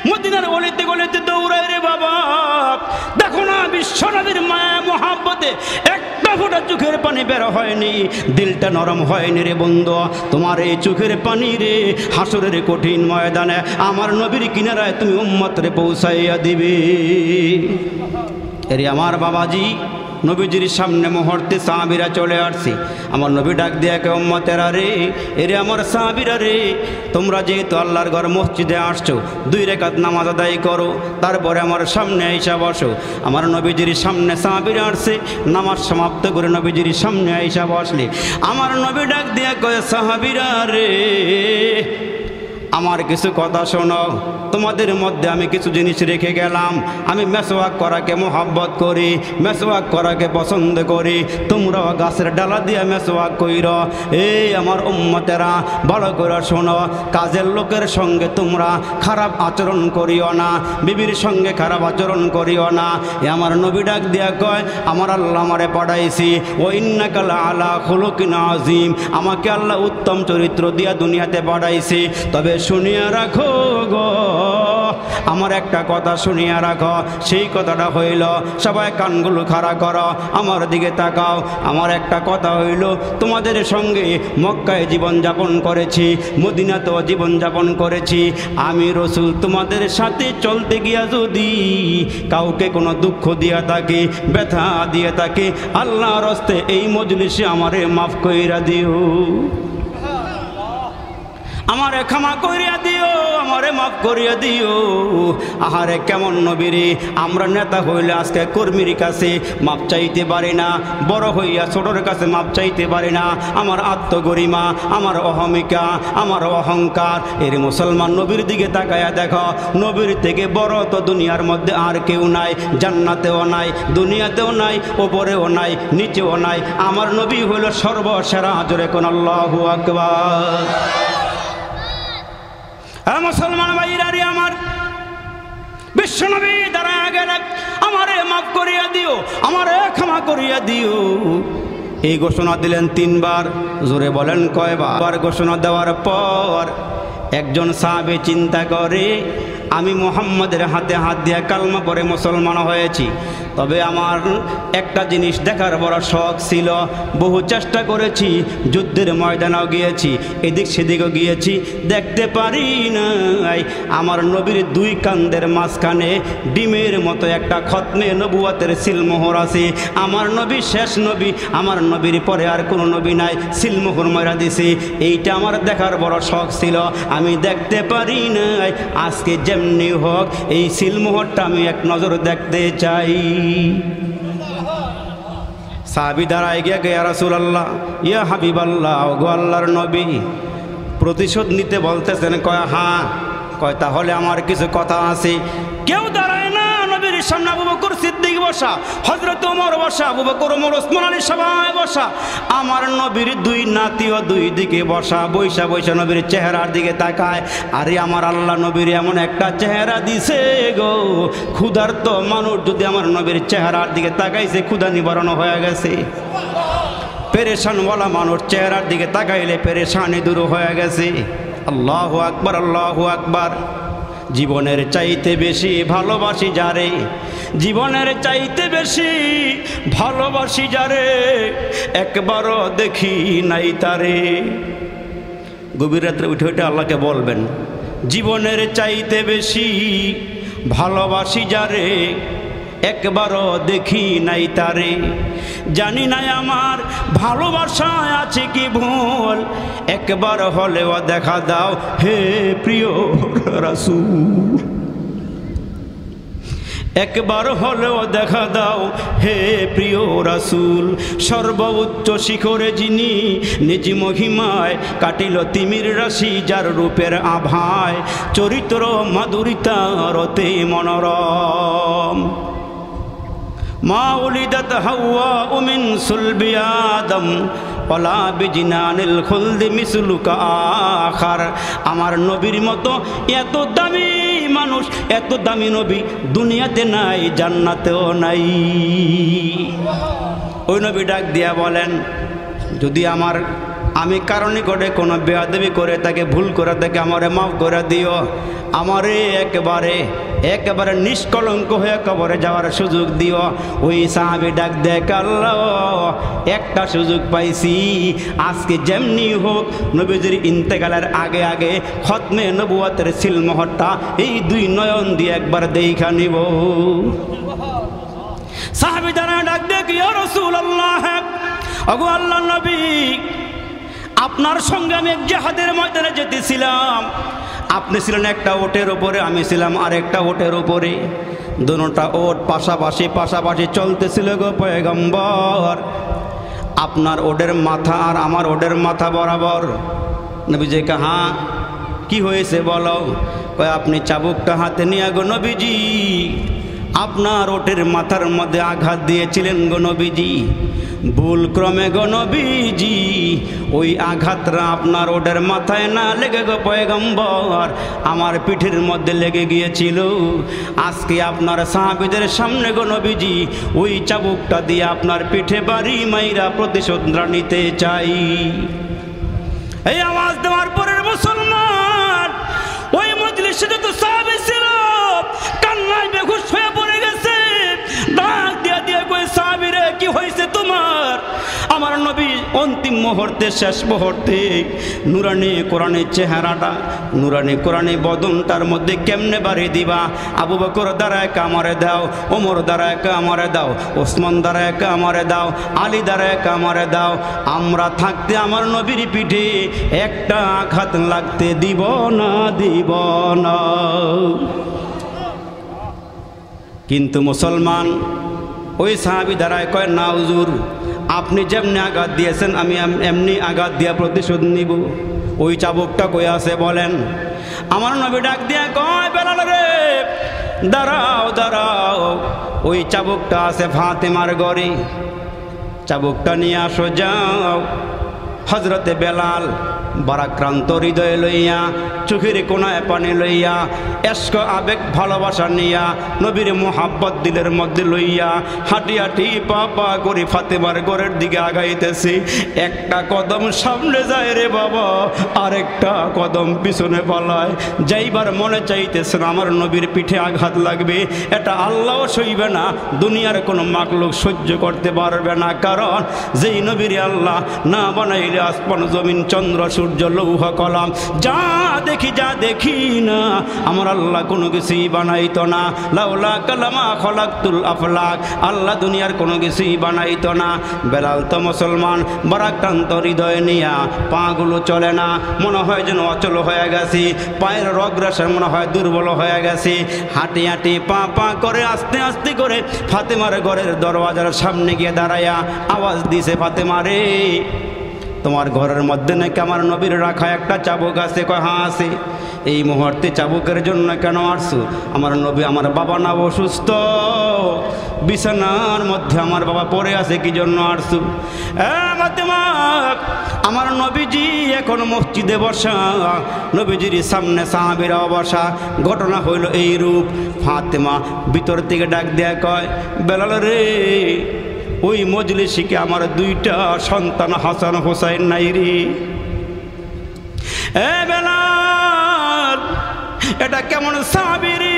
মদিনার অলিতে গলিতে দৌড়ায় রে বাবা। দেখো না বিশ্বনবীর মায়া মোহাব্বতে একটা ফোঁটা চোখের পানি বের হয়নি, দিলটা নরম হয়নি রে বন্ধু। তোমার এই চোখের পানি রে হাসরের কঠিন ময়দানে আমার নবীর কিনারায় তুমি উম্মতরে পৌঁছাইয়া দিবে। এরে আমার বাবাজি, নবীজির সামনে মুহূর্তে সাহাবীরা চলে আসছে। আমার নবী ডাক দিয়ে কে উম্মতেরা রে, এরে আমার সাহাবীরা রে, তোমরা যেহেতু আল্লাহর ঘর মসজিদে আসছো, 2 রাকাত নামাজ আদায় করো, তারপরে আমার সামনে আইসা বসো। আমার নবীজির সামনে সাহাবীরা আসছে, নামাজ সমাপ্ত করে নবীজির সামনে আইসা বসলে আমার নবী ডাক দিয়ে কয় সাহাবীরা রে, আমার কিছু কথা শোনো। তোমাদের মধ্যে আমি কিছু জিনিস রেখে গেলাম। আমি মেসওয়াক করাকে মোহাব্বত করি, মেসওয়াক করাকে পছন্দ করি। তোমরাও গাছের ডালা দিয়ে মেসওয়াক কইর। এই আমার উম্মতেরা ভালো করে শোনো, কাজের লোকের সঙ্গে তোমরা খারাপ আচরণ করিও না, বিবির সঙ্গে খারাপ আচরণ করিও না। এ আমার নবী ডাক দিয়া কয়, আমার আল্লাহ আমারে পাঠাইছি, ও ইন্নাকা লাআলা খুলুকিন আযীম, আমাকে আল্লাহ উত্তম চরিত্র দিয়া দুনিয়াতে পাঠাইছি। তবে শুনিয়া রাখো গো, আমার একটা কথা শুনিয়া রাখো। সেই কথাটা হইল, সবাই কানগুলো খাড়া করো, আমার দিকে তাকাও। আমার একটা কথা হইল, তোমাদের সঙ্গে মক্কায় জীবনযাপন করেছি, মদিনাতেও জীবনযাপন করেছি। আমি রসুল তোমাদের সাথে চলতে গিয়া যদি কাউকে কোনো দুঃখ দিয়া থাকে, ব্যথা দিয়ে থাকে, আল্লাহর হস্তে এই মজলিসে আমারে মাফ কইরা দিও, আমারে ক্ষমা করিয়া দিও, আমারে মাফ করিয়া দিও। আহারে কেমন নবীরে, আমরা নেতা হইলে আজকে কর্মীর কাছে মাপ চাইতে পারি না, বড় হইয়া ছোটর কাছে মাপ চাইতে পারি না। আমার আত্মগরিমা, আমার অহমিকা, আমার অহংকার। এর মুসলমান নবীর দিকে তাকায়া দেখো, নবীর থেকে বড় তো দুনিয়ার মধ্যে আর কেউ নাই, জান্নাতেও নাই, দুনিয়াতেও নাই, ওপরেও নাই, নিচেও নাই। আমার নবী হইল সর্বসেরা। জোরে কোন আল্লাহু আকবার। মুসলমান ভাইরা রে আমার, বিশ্বনবী দাঁড়ায়া গেলেন, আমারে মাফ করিয়া দিও, আমারে ক্ষমা করিয়া দিও। এই ঘোষণা দিলেন 3 বার। জোরে বলেন কয়বার? ঘোষণা দেওয়ার পর একজন সাহাবী চিন্তা করে, আমি মুহাম্মাদের হাতে হাত দিয়ে কালমা পড়ে মুসলমান হয়েছি, তবে আমার একটা জিনিস দেখার বড় শখ ছিল। বহু চেষ্টা করেছি, যুদ্ধের ময়দানেও গিয়েছি, এদিক সেদিকও গিয়েছি, দেখতে পারি নাই আমার নবীর 2 কান্দের মাঝখানে ডিমের মতো একটা খতমে নবুয়তের সিলমোহর আছে। আমার নবী শেষ নবী, আমার নবীর পরে আর কোনো নবী নাই, সিলমোহর মারা দিছে। এইটা আমার দেখার বড় শখ ছিল, আমি দেখতে পারি নাই। আজকে যেমনি হোক এই সিলমোহরটা আমি এক নজর দেখতে চাই। সাহাবী দাঁড়ায় গিয়া ইয়া রাসূলুল্লাহ, ইয়া হাবিবাল্লাহ, ওগো আল্লাহর নবী, প্রতিশোধ নিতে বলতেছেন? কয় হ্যাঁ। কয় তাহলে আমার কিছু কথা আছে। কেউ দাঁড়ায় না নবীর সামনে। আবু বকর সিদ্দিক বসা, হযরত ওমর বসা, আবু বকর, ওমর, ওসমান আলী সবাই বসা। আমার নবীর 2 নাতিও 2 দিকে বসা, বৈশা বৈশা নবীর চেহারার দিকে তাকায়। আরে আমার আল্লাহ নবীর এমন একটা চেহারা দিছে গো, ক্ষুধার্ত মানুষ যদি আমার নবীর চেহারার দিকে তাকাইছে, ক্ষুধা নিবারণ হয়ে গেছে। পেরেশানওয়ালা মানুষ চেহারার দিকে তাকাইলে পেরেশানি দূর হয়ে গেছে। আল্লাহু আকবার, আল্লাহু আকবার। জীবনের চাইতে বেশি ভালোবাসি যারে, জীবনের চাইতে বেশি ভালোবাসি যারে, একবারও দেখি নাই তারে। গভীর রাত্রে উঠে উঠে আল্লাহকে বলবেন, জীবনের চাইতে বেশি ভালোবাসি যারে, একবারও দেখি নাই তারে। জানি না আমার ভালোবাসায় আছে কি ভুল, একবার হলেও দেখা দাও হে প্রিয় রাসূল, একবার হলেও দেখা দাও হে প্রিয় রাসূল। সর্বোচ্চ শিখরে যিনি নিজ মহিমায় কাটিল তিমির রাশি, যার রূপের আভায় চরিত্র মাধুরিতারতে মনোরম। মা উলিদাত হাওয়া মিন সুলবি আদম ওয়ালা বিজিনানিল খুলদি মিসলুকা আখার। আমার নবীর মতো এত দামি মানুষ, এত দামি নবী দুনিয়াতে নাই, জান্নাতেও নাই। ওই নবী ডাক দিয়া বলেন, যদি আমি কারণে করে কোনো বেয়াদবি করে তাকে ভুল করে তাকে আমারে মাফ করে দিও। আমারে একেবারে নিষ্কলঙ্ক হয়ে কবরে যাওয়ার সুযোগ দিও। ওই সাহাবী ডাক দেখ, আল্লাহ একটা সুযোগ পাইছি, আজকে যেমনি হোক নবীজির ইন্তেকালের আগে আগে খতমে নবুয়তের সিলমোহরটা এই দুই নয়ন দিয়ে একবার দেখা নিব। সাহাবী দ্বারা ডাক দেখ, ইয়া রাসূলুল্লাহ, ওগো আল্লাহর নবী, আপনার সঙ্গে আমি এক জিহাদের ময়দানে যেতেছিলাম। আপনি ছিলেন একটা ওটের উপরে, আমি ছিলাম আরেকটা ওটের উপরে। দুটোটা ওট পাশাপাশি চলতেছিল গো পয়গম্বর। আপনার ওটের মাথা আর আমার ওটের মাথা বরাবর। নবীজি কে, হ্যাঁ কি হয়েছে বলো? কয়, আপনি চাবুকটা হাতে নিয়ে গো নবীজি আপনার ওটের মাথার মধ্যে আঘাত দিয়েছিলেন গো নবীজি। ভুল ক্রমে গো নবীজি ওই আঘাতটা আপনার ওটের মাথায় না লেগে গো পয়গম্বর আমার পিঠের মধ্যে লেগে গিয়েছিল। আজকে আপনার সাহাবীদের সামনে গো নবীজি ওই চাবুকটা দিয়ে আপনার পিঠে বাড়ি মাইরা প্রতিশোধ নিতে চাই। এই আওয়াজ দেওয়ার পরের মুসলমান ওই মজলিসে যত সাহাবী ছিল কান্নায় বেহুশ হয়ে পড়ে গেছে। ডাক দিয়ে কই, সাহাবী রে কি হয়েছে তোমার? আমার নবী অন্তিম মুহূর্তে, শেষ মুহূর্তে নুরানি কোরআনের চেহারাটা, নুরানি কোরআনী বদনটার মধ্যে কেমনে বাড়ি দিবা? আবু বকর দ্বারা আমারে দাও, ওমর দ্বারা আমারে দাও, ওসমান দ্বারা আমারে দাও, আলী দ্বারা আমারে দাও। আমরা থাকতে আমার নবীর পিঠে একটা আঘাত লাগতে দিব না। কিন্তু মুসলমান ওই সাহাবী দ্বারায় কয়, না হুজুর, আপনি যেমনি আঘাত দিয়েছেন আমি এমনি আঘাত দিয়া প্রতিশোধ নিব। ওই চাবুকটা কই আছে বলেন? আমার নবী ডাক দিয়া কয়, বেলাল রে দাঁড়াও, ওই চাবুকটা আছে ফাতেমার ঘরে, চাবুকটা নিয়ে আসো যাও। হযরতে বেলাল বারাক্রান্ত হৃদয়ে লইয়া, চোখের কোনায় পানি লইয়া, এশক আবেগ ভালোবাসা নিয়া, নবীর মোহাব্বত দিলের মধ্যে লইয়া হাঁটি পা করে ফাতেমার ঘরের দিকে আগাইতেছে। একটা কদম সামনে যায় রে বাবা, আরেকটা কদম পিছনে পালায়। যাইবার মনে চাইতেছে আমার নবীর পিঠে আঘাত লাগবে, এটা আল্লাহ সইবে না, দুনিয়ার কোনো মাখলুক সহ্য করতে পারবে না। কারণ যেই নবীর আল্লাহ না বানাইলে আসমান জমিন চন্দ্র সূর্য লৌহ কলম যা দেখি না, আমার আল্লাহ কোনো কিছুই বানাইতো না। লাউলা কালামা খলাকতুল আফলাক, আল্লাহ দুনিয়ার কোনো কিছুই বানাইতো না। বেলাল তো মুসলমান বারাক্রান্ত হৃদয় নিয়া, পাগুলো চলে না, মনে হয় যেন অচল হয়ে গেছে, পায়ের রগরাসের মনে হয় দুর্বল হয়ে গেছে। হাঁটি পা করে আস্তে করে ফাতেমার ঘরের দরওয়াজার সামনে গিয়ে দাঁড়ায়া আওয়াজ দিছে, ফাতেমা রে, তোমার ঘরের মধ্যে নাকি আমার নবীর রাখা একটা চাবুক আছে? কয়, হ্যাঁ আছে। এই মুহূর্তে চাবুকের জন্য কেন আসছো? আমার নবী, আমার বাবা না অসুস্থ, বিছানার মধ্যে আমার বাবা পড়ে আছে, কি জন্য আসছো? ফাতেমা, আমার নবীজি এখন মসজিদে বসা, নবীজির সামনে সাহাবীরাও বসা। ঘটনা হইল এই রূপ। ফাতেমা ভিতর থেকে ডাক দেয়া কয়, বেলাল রে, ওই মজলিসে কি আমার দুইটা সন্তান হাসান হোসাইন নাই রে? এ বেলাল, এটা কেমন সাহাবী রে?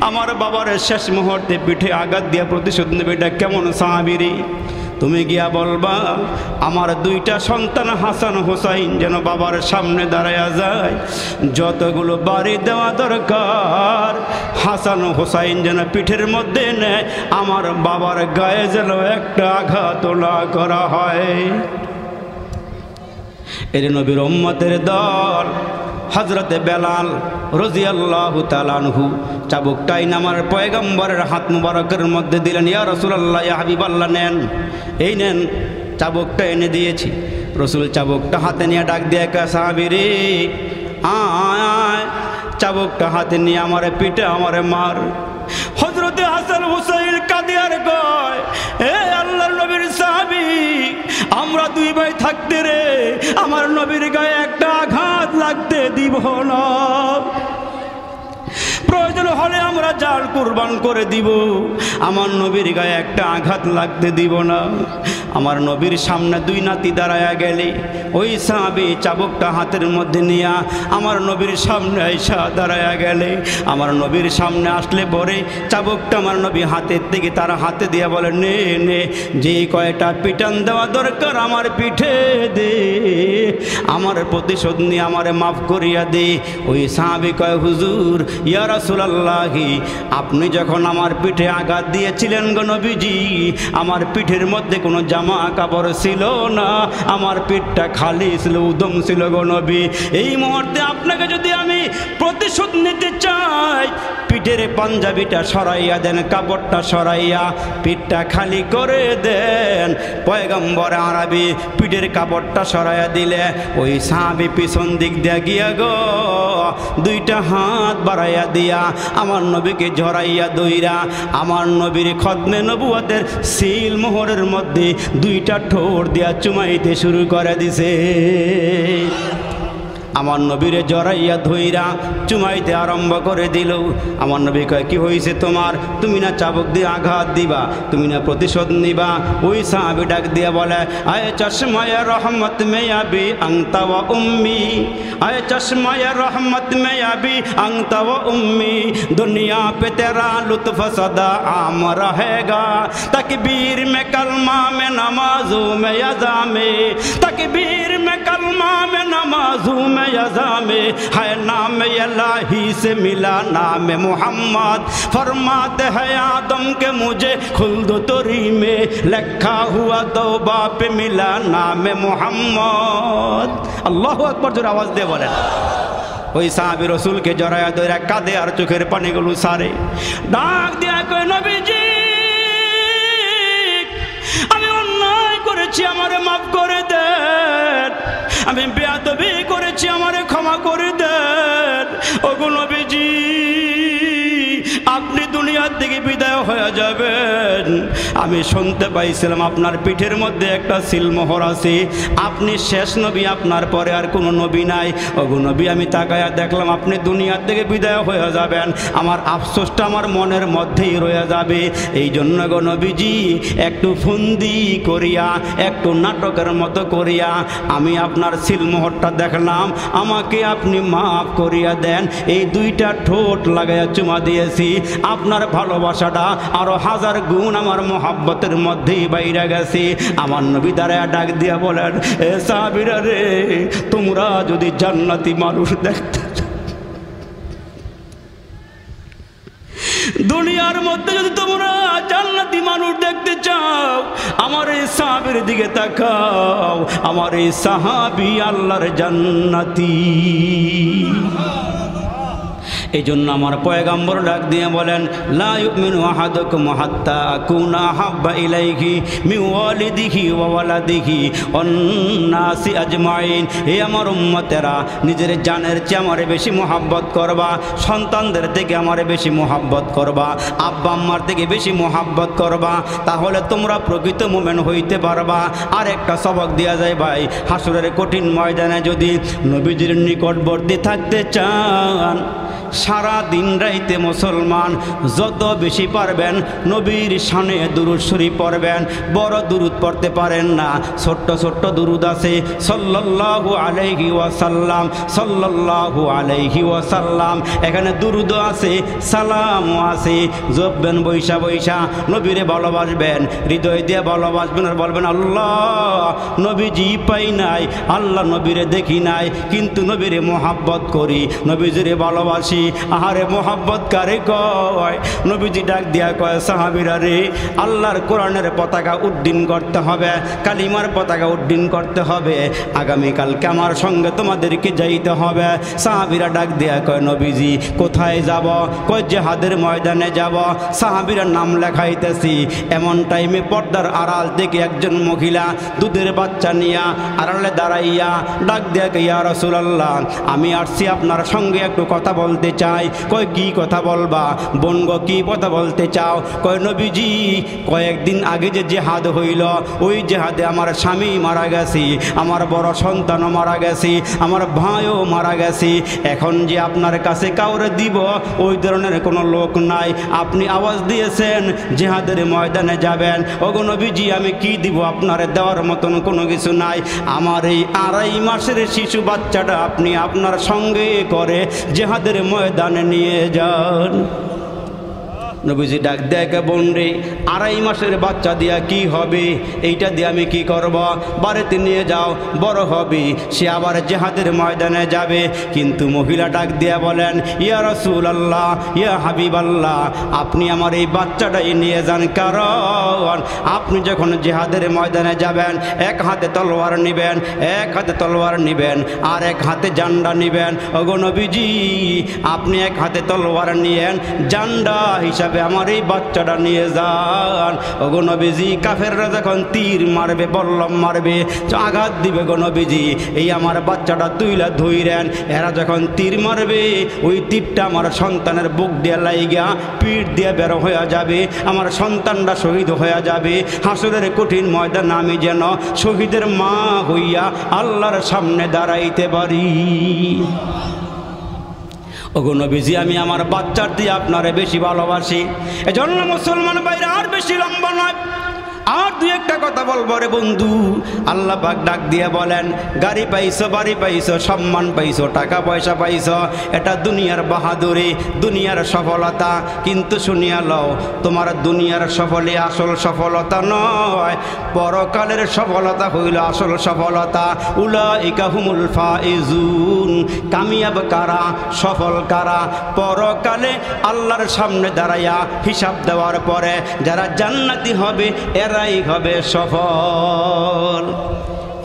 আমার বাবার শেষ মুহূর্তে পিঠে আঘাত দিয়া প্রতিশোধ নেবে, এটা কেমন সাহাবী রে? তুমি গিয়া বলবা আমার দুইটা সন্তান হাসান হোসাইন যেন বাবার সামনে দাঁড়ায়া যায়, যতগুলো বাড়ি দেওয়া দরকার হাসান হোসাইন যেন পিঠের মধ্যে নেয়, আমার বাবার গায়ে যেন একটা আঘাত না করা হয়। এর নবীর উম্মতের দল হযরতে বেলাল রাদিয়াল্লাহু তাআলা আনহু চাবুকটাই আমার পয়গম্বরের হাত মুবারকের মধ্যে দিলেন। ইয়া রাসূলুল্লাহ, ইয়া হাবিবাল্লাহ, নেন, এই নেন, চাবুকটা এনে দিয়েছি। রসুল চাবুকটা হাতে নিয়ে ডাক দিয়ে, সাহাবী রে আয়, চাবুকটা হাতে নিয়ে আমারে পিঠে আমারে মার। হযরতে হাসান হুসাইন কাদিয়ার কয়, এ আল্লাহর নবীর সাহাবী, আমরা দুই ভাই থাকতে রে আমার নবীর গায়ে একটা আঘাত লাগতে দিব না। প্রয়োজন হলে আমরা জাল কুরবান করে দিব, আমার নবীর গায়ে একটা আঘাত লাগতে দিব না। আমার নবীর সামনে দুই নাতি দাঁড়ায়া গেলে ওই সাহাবী চাবুকটা হাতের মধ্যে নিয়া আমার নবীর সামনে আইসা দাঁড়ায়া গেলে, আমার নবীর সামনে আসলে পরে চাবুকটা আমার নবী হাতের থেকে তারা হাতে দিয়ে বলে, নে নে, যে কয়টা পিটান দেওয়া দরকার আমার পিঠে দে, আমার প্রতিশোধ নিয়ে আমারে মাফ করিয়া দে। ওই সাহাবী কয়, হুজুর ইয়া রাসূলুল্লাহি, আপনি যখন আমার পিঠে আঘাত দিয়েছিলেন গো নবীজি, আমার পিঠের মধ্যে কোনো জামা কাপড় ছিল না, আমার পিঠটা খালি ছিল, উদম ছিল গো নবী। এই মুহূর্তে আপনাকে যদি আমি প্রতিশোধ নিতে চাই, পিঠের পাঞ্জাবিটা সরাইয়া দেন, কাপড়টা সরাইয়া পিঠটা খালি করে দেন। পয়গম্বর আরবি পিঠের কাপড়টা সরাইয়া দিলে ওই সাহাবী পিছন দিক দিয়া গিয়া গো দুইটা হাত বাড়াইয়া দিয়া আমার নবীকে জড়াইয়া দইরা আমার নবীর খতমে নবুয়তের সিল মোহরের মধ্যে দুইটা ঠোঁট দিয়া চুমাইতে শুরু করে দিছে। আমার নবীরে জড়াইয়া ধইরা চুমাইতে আরম্ভ করে দিল। আমার নবী কয়, কি হয়েছে তোমার? তুমি না চাবুক দিয়ে আঘাত দিবা, তুমি না প্রতিশোধ নিবা? ওই সাহাবী ডাক দিয়ে বলে, আয়ে চশমায়ে রহমত মে আবি আংতা ওয়া উম্মি, আয়ে চশমায়ে রহমত মে আবি আংতা ওয়া উম্মি, দুনিয়া पे तेरा लुत्फ सदा आम रहेगा, तकबीर में कलमा में नमाजों में यज़ा में, तकबीर में कलमा में नमाजों में यज़ा में, है नाम इलाही से मिला नाम मोहम्मद, फरमाते हैं आदम के मुझे खुल्द तोरी में, लिखा हुआ तौबा पे मिला नाम मोहम्मद। अल्लाहु अकबर, जोर आवाज दे बोलें। ওই সাহাবী রসুলকে জড়ায়া ধরে কাঁদে আর চোখের পানিগুলো সারে, ডাক দিয়া কয়, নবীজি আমি অন্যায় করেছি, আমারে মাফ করে দেন, আমি বেয়াদবি করেছি, আমারে ক্ষমা করে দেন। ওগো নবীজি, আপনি দুনিয়ার থেকে বিদায় হয়ে যাবেন, আমি শুনতে পাইছিলাম আপনার পিঠের মধ্যে একটা সিলমোহর আছে, আপনি শেষ নবী, আপনার পরে আর কোনো নবী নাই। ওগো নবী, আমি তাকায়া দেখলাম আপনি দুনিয়ার থেকে বিদায় হয়ে যাবেন, আমার আফসোসটা আমার মনের মধ্যেই রয়ে যাবে। এই জন্য গো নবীজি, একটু ফন্দি করিয়া, একটু নাটকের মতো করিয়া আমি আপনার সিলমোহরটা দেখলাম, আমাকে আপনি মাফ করিয়া দেন। এই দুইটা ঠোঁট লাগাইয়া চুমা দিয়েছি, আপনার ভালোবাসাটা আরো হাজার গুণ আমার মোহাব্বতের মধ্যেই বাইরে গেছে। আমার নবী দাঁড়ায়া ডাক দিয়া বলেন, এ সাহাবীরা রে, তোমরা যদি জান্নাতি মানুষ দেখতে, দুনিয়ার মধ্যে যদি তোমরা জান্নাতি মানুষ দেখতে চাও, আমার এই সাহাবীর দিকে তাকাও, আমার এই সাহাবী আল্লাহর জান্নাতি। এই জন্য আমার পয়গম্বর ডাক দিয়ে বলেন, লা ইউমিনু আহাদুকুম হাত্তা আকুনা হাব্বা ইলাইহি মিন ওয়ালিদিহি ওয়া ওয়ালাদিহি ওয়ান নাসি আজমাইন। হে আমার উম্মতেরা, নিজের জানের চেয়ে আমারে বেশি মোহাব্বত করবা, সন্তানদের থেকে আমারে বেশি মোহাব্বত করবা, আব্বা আম্মার থেকে বেশি মোহাব্বত করবা, তাহলে তোমরা প্রকৃত মুমিন হইতে পারবা। আর একটা সবক দেয়া যায় ভাই, হাসরের কঠিন ময়দানে যদি নবীজির নিকটবর্তী থাকতে চান, সারা দিন রাইতে মুসলমান যত বেশি পারবেন নবীর শানে দুরূদ শরীফ পড়বেন। বড় দুরূদ পড়তে পারেন না, ছোট্ট ছোট্ট দুরূদ আছে, সাল্লাল্লাহু আলাইহি ওয়াসাল্লাম, সাল্লাল্লাহু আলাইহি ওয়াসাল্লাম। এখানে দুরূদও আছে, সালামও আছে। জপবেন বৈশা বৈশা, নবীরে ভালোবাসবেন, হৃদয় দিয়ে ভালোবাসবেন, আর বলবেন, আল্লাহ নবীজি পাই নাই, আল্লাহ নবীরে দেখি নাই, কিন্তু নবীরে মোহাব্বত করি, নবীজিরে ভালোবাসি। আহারে মোহাব্বত কারে কয়? নবীজি ডাক দিয়া কয়, সাহাবীরা রে, আল্লাহর কোরআনের পতাকা উড্ডীন করতে হবে, কালিমার পতাকা উড্ডীন করতে হবে, আগামীকালকে আমার সঙ্গে তোমাদেরকে যাইতে হবে। সাহাবীরা ডাক দিয়া কয়, নবীজি কোথায় যাব? কয়, জিহাদের ময়দানে যাব। সাহাবীরা নাম লেখাইতেছি, এমন টাইমে পর্দার আড়াল থেকে একজন মহিলা দুধের বাচ্চা নিয়া আড়ালে দাঁড়াইয়া ডাক দিয়া কয়, ইয়া রাসূলুল্লাহ, আমি আসছি আপনার সঙ্গে একটু কথা বলতে বলতে চাই। কয় কি কথা বলবা? বোন গো কি কথা বলতে চাও? কয় নবীজি কয়েকদিন আগে যে জেহাদ হইল, ওই জেহাদে আমার স্বামী মারা গেছে, আমার বড় সন্তানও মারা গেছে, আমার ভাইও মারা গেছে। এখন যে আপনার কাছে কাউরে দিব ওই ধরনের কোনো লোক নাই। আপনি আওয়াজ দিয়েছেন জেহাদের ময়দানে যাবেন। ওগো নবীজি আমি কি দিব? আপনার দেওয়ার মতন কোনো কিছু নাই। আমার এই 2.5 মাসের শিশু বাচ্চাটা আপনি আপনার সঙ্গে করে জেহাদের ময়দানে নিয়ে যান। নবীজি ডাক দেখে, বোন রে 2.5 মাসের বাচ্চা দিয়া কি হবে? এইটা দিয়ে আমি কি করব? বাড়িতে নিয়ে যাও, বড় হবে, সে আবার জেহাদের ময়দানে যাবে। কিন্তু মহিলা ডাক দিয়া বলেন, ইয়া রাসূলুল্লাহ, ইয়া হাবিবাল্লাহ, আপনি আমার এই বাচ্চাটাই নিয়ে যান। কারণ আপনি যখন জেহাদের ময়দানে যাবেন, এক হাতে তলোয়ার নিবেন, এক হাতে তলোয়ার নিবেন, আর এক হাতে জান্ডা নিবেন। ওগো নবীজি আপনি এক হাতে তলোয়ার নিয়েন, জান্ডা হিসাবে আমার এই বাচ্চাটা নিয়ে যান। ওগো নবীজি কাফেররা যখন তীর মারবে, বল্লম মারবে, আঘাত দিবে, গো নবীজি এই আমার বাচ্চাটা তুইলা ধইরেন। এরা যখন তীর মারবে ওই তীরটা আমার সন্তানের বুক দিয়ে লাইগা পিঠ দিয়ে বের হয়ে যাবে, আমার সন্তানটা শহীদ হয়ে যাবে। হাসরের কঠিন ময়দানে আমি যেন শহীদের মা হইয়া আল্লাহর সামনে দাঁড়াইতে পারি। ওগো নবীজি আমি আমার বাচ্চার দিয়ে আপনারে বেশি ভালোবাসি। এজন্য মুসলমান ভাইরা আর বেশি লম্বা নয়, আর 2-1টা কথা বলবো রে বন্ধু। আল্লাহ পাক ডাক দিয়ে বলেন, গাড়ি পাইছো, বাড়ি পাইছো, সম্মান পাইছো, টাকা পয়সা পাইছো, এটা দুনিয়ার বাহাদুরি, দুনিয়ার সফলতা। কিন্তু শুনিয়া লও, তোমার দুনিয়ার সফলে আসল সফলতা নয়, পরকালের সফলতা হইল আসল সফলতা। উলাইকা হুমুল ফাইজুন, কামিয়াব কারা, সফল কারা? পরকালে আল্লাহর সামনে দাঁড়াইয়া হিসাব দেওয়ার পরে যারা জান্নাতি হবে এরাই হবে সফল।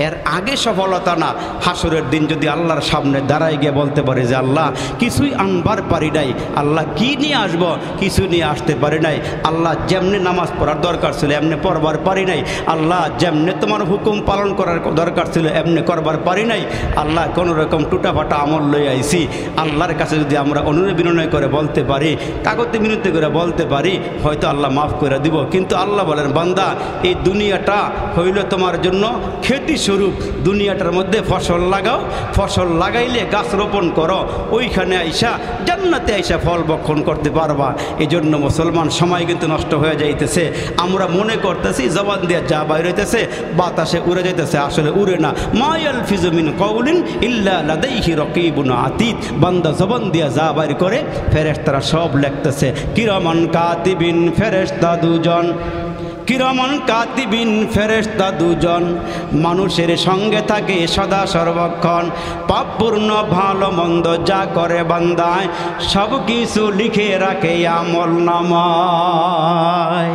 এর আগে সফলতা না, হাসরের দিন যদি আল্লাহর সামনে দাঁড়াই গিয়ে বলতে পারে যে আল্লাহ কিছুই আনবার পারি নাই, আল্লাহ কি নিয়ে আসবো? কিছু নিয়ে আসতে পারি নাই। আল্লাহ যেমনি নামাজ পড়ার দরকার ছিল এমনি পড়বার পারি নাই। আল্লাহ যেমনি তোমার হুকুম পালন করার দরকার ছিল এমনি করবার পারি নাই। আল্লাহ কোনো রকম টুটাফাটা আমল লই আইছি। আল্লাহর কাছে যদি আমরা অনুনয় বিনয় করে বলতে পারি, কাগজে মিনতি করে বলতে পারি, হয়তো আল্লাহ মাফ করে দিব। কিন্তু আল্লাহ বলেন, বান্দা এই দুনিয়াটা হইল তোমার জন্য খেতি স্বরূপ, দুনিয়াটার মধ্যে ফসল লাগাও, ফসল লাগাইলে গাছ রোপণ করো, ওইখানে আইসা জান্নাতে আইসা ফল বক্ষণ করতে পারবা। এই জন্য মুসলমান সময় কিন্তু নষ্ট হয়ে যাইতেছে। আমরা মনে করতেছি জবান দিয়ে যা বাইর হইতেছে বাতাসে উড়ে যাইতেছে, আসলে উড়ে না। মা ইয়ালফিজু মিন কাউলিন ইল্লা লাদাইহি রাকিবুন আতীদ, বান্দা জবান দিয়ে যা বাইর করে ফেরেশতারা সব লিখতেছে। কিরামান কাতিবিন, ফেরেশতা দুজন, কিরামান কাতিবিন, ফেরেশতা দুজন, মানুষের সঙ্গে থাকে সদা সর্বক্ষণ। পাপপূর্ণ ভালো মন্দ যা করে বান্দায়, সব কিছু লিখে রাখে আমলনামায়।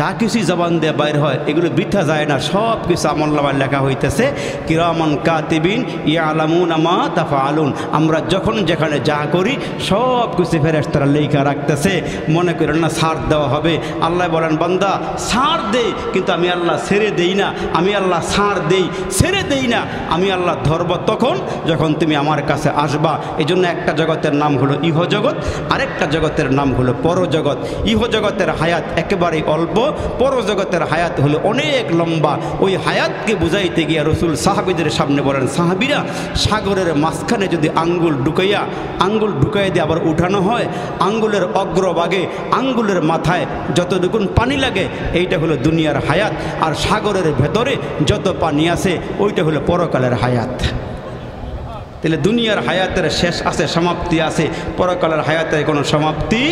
যা কিছু জবান দিয়ে বাইর হয় এগুলো বৃথা যায় না, সব কিছু আমলনামায় লেখা হইতেছে। কিরামান কাতিবিন ইয়ালামুনা মা তাফআলুন, আমরা যখন যেখানে যা করি সব কিছু ফেরেশতারা লেখা রাখতেছে। মনে করেন না ছাড় দেওয়া হবে। আল্লাহ বলেন, বান্দা ছাড় দে, কিন্তু আমি আল্লাহ ছেড়ে দেই না। আমি আল্লাহ ছাড় দেই, ছেড়ে দেই না। আমি আল্লাহ ধরব তখন যখন তুমি আমার কাছে আসবা। এই জন্য একটা জগতের নাম হলো ইহজগৎ, আরেকটা জগতের নাম হলো পরজগৎ। ইহজগতের হায়াত একেবারেই অল্প, পরজগতের হায়াত হলো অনেক লম্বা। ওই হায়াতকে বুঝাইতে গিয়ে রসুল সাহাবীদের সামনে বলেন, সাহাবীরা সাগরের মাঝখানে যদি আঙ্গুল ঢুকাইয়া দিয়ে আবার উঠানো হয়, আঙ্গুলের অগ্রভাগে, আঙ্গুলের মাথায় যতটুকুন পানি লাগে এইটা হলো দুনিয়ার হায়াত। আর সাগরের ভেতরে যত পানি আছে ওইটা হলো পরকালের হায়াত। তাহলে দুনিয়ার হায়াতের শেষ আছে, সমাপ্তি আছে, পরকালের হায়াতের কোনো সমাপ্তি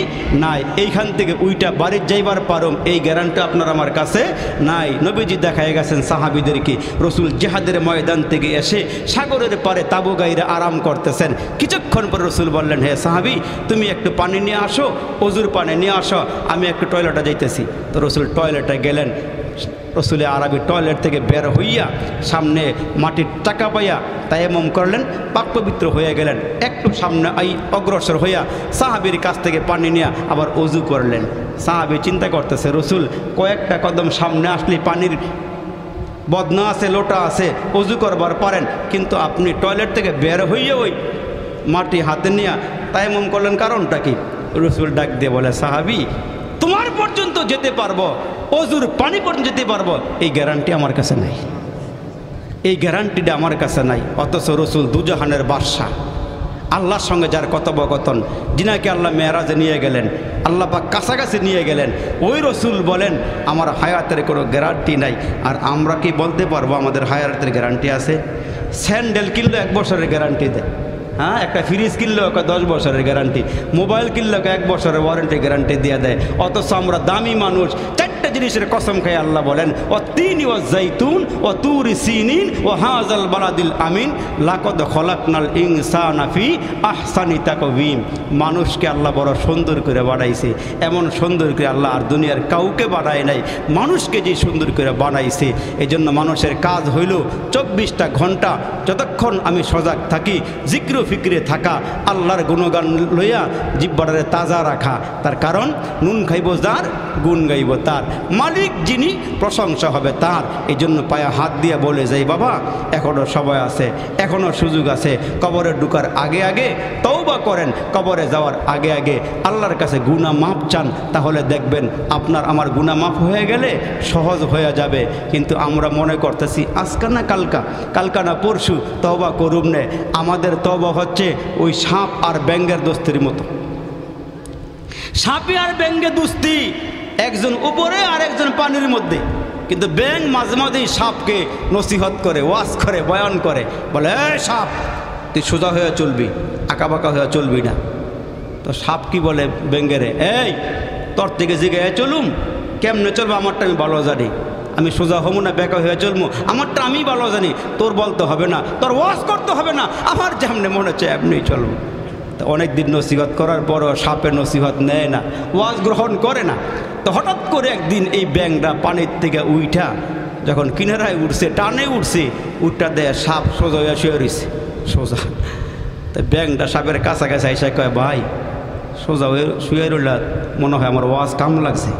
নাই। এইখান থেকে উইটা বাড়ির যাইবার পারম এই গ্যারান্টি আপনার আমার কাছে নাই। নবীজি দেখায় গেছেন সাহাবীদেরকে, রসুল জিহাদের ময়দান থেকে এসে সাগরের পারে তাবু গাইরে আরাম করতেছেন। কিছুক্ষণ পরে রসুল বললেন, হে সাহাবী তুমি একটু পানি নিয়ে আসো, অজুর পানি নিয়ে আসো, আমি একটু টয়লেটে যাইতেছি। তো রসুল টয়লেটে গেলেন। রসুলের আরবি টয়লেট থেকে বের হইয়া সামনে মাটির টাকা পাইয়া তায়াম্মুম করলেন, পাক পবিত্র হয়ে গেলেন। একটু সামনে অগ্রসর হইয়া সাহাবীর কাছ থেকে পানি নিয়ে আবার অজু করলেন। সাহাবী চিন্তা করতেছে, রসুল কয়েকটা কদম সামনে আসলে পানির বদনা আছে, লোটা আছে, অজু করবার পারেন, কিন্তু আপনি টয়লেট থেকে বের হইয়া ওই মাটি হাতে নিয়ে তায়াম্মুম করলেন, কারণটা কি? রসুল ডাক দিয়ে বলে, সাহাবী, তোমার পর্যন্ত যেতে পারবো, অজুর পানি পর্যন্ত যেতে পারবো, এই গ্যারান্টি আমার কাছে নাই, এই গ্যারান্টিটা আমার কাছে নাই। অথচ রসুল দুজাহানের বাদশা, আল্লাহর সঙ্গে যার কথোপকথন, যিনাকে আল্লাহ মেরাজে নিয়ে গেলেন, আল্লাহ পাক কাছাকাছি নিয়ে গেলেন, ওই রসুল বলেন আমার হায়াতের কোনো গ্যারান্টি নাই। আর আমরা কি বলতে পারবো আমাদের হায়াতের গ্যারান্টি আছে? স্যান্ডেল কিনলে 1 বছরের গ্যারান্টি দেয়, হ্যাঁ, একটা ফ্রিজ কিনলেও 10 বছরের গ্যারান্টি, মোবাইল কিনলেও 1 বছরের ওয়ারেন্টি গ্যারান্টি দিয়ে দেয়। অথচ আমরা দামি মানুষ, 4টে জিনিসের কসম খাই আল্লাহ বলেন, ও তিনি ও জাইতুন ও তুরি সিনিন ও হাজাল বালাদিল আমিন লাকদ খলাকনাল ইনসানা ফি আহসানি তাকওয়িম। মানুষকে আল্লাহ বড় সুন্দর করে বানাইছে, এমন সুন্দর করে আল্লাহ আর দুনিয়ার কাউকে বানায় নাই, মানুষকে যে সুন্দর করে বানাইছে। এই জন্য মানুষের কাজ হইল 24টা ঘন্টা যতক্ষণ আমি সজাগ থাকি, জিক্র ফিক্রে থাকা, আল্লাহর গুণগান লইয়া জিহ্বাটারে তাজা রাখা। তার কারণ নুন খাইব যার, গুণ গাইব তার, মালিক যিনি প্রশংসা হবে তার। এই জন্য পায়ে হাত দিয়ে বলে যাই, বাবা এখনও সময় আছে, এখনও সুযোগ আছে। কবরে ঢুকার আগে আগে তওবা করেন, কবরে যাওয়ার আগে আগে আল্লাহর কাছে গুনাহ মাপ চান, তাহলে দেখবেন আপনার আমার গুনাহ মাপ হয়ে গেলে সহজ হয়ে যাবে। কিন্তু আমরা মনে করতেছি আজকা না কালকা, কালকা না পরশু তওবা করুম নে। আমাদের তওবা হচ্ছে ওই সাপ আর ব্যাঙের দোস্তির মতো। সাপে আর ব্যাঙে দোস্তি, একজন উপরে আর একজন পানির মধ্যে। কিন্তু ব্যাঙ মাঝে মাঝেই সাপকে নসিহত করে, ওয়াজ করে, বয়ান করে, বলে এই সাপ তুই সোজা হয়ে চলবি, আঁকাবাঁকা হয়ে চলবি না। তো সাপ কি বলে ব্যাঙেরে, এই তোর থেকে জিগায় চলুম, কেমনে চলবো আমারটা আমি ভালো জানি, আমি সোজা হবো না বেঁকা হয়ে চলবো, আমারটা আমি ভালো জানি, তোর বলতে হবে না, তোর ওয়াজ করতে হবে না, আমার যেমনি মনে হচ্ছে এমনি চলবো। তো অনেক দিন নসিহত করার পরও সাপের নসিহত নেয় না, ওয়াজ গ্রহণ করে না। তো হঠাৎ করে একদিন এই ব্যাঙটা পানির থেকে উইঠা যখন কিনারায় উঠছে, টানে উঠছে, উঠটা দেয় সাপ সোজা হয়ে শুয়ে রয়েছে, সোজা। তো ব্যাঙটা সাপের কাছাকাছি এসে কয়, ভাই সোজা হয়ে শুয়ে রইল, মনে হয় আমার ওয়াজ কাম লাগছে।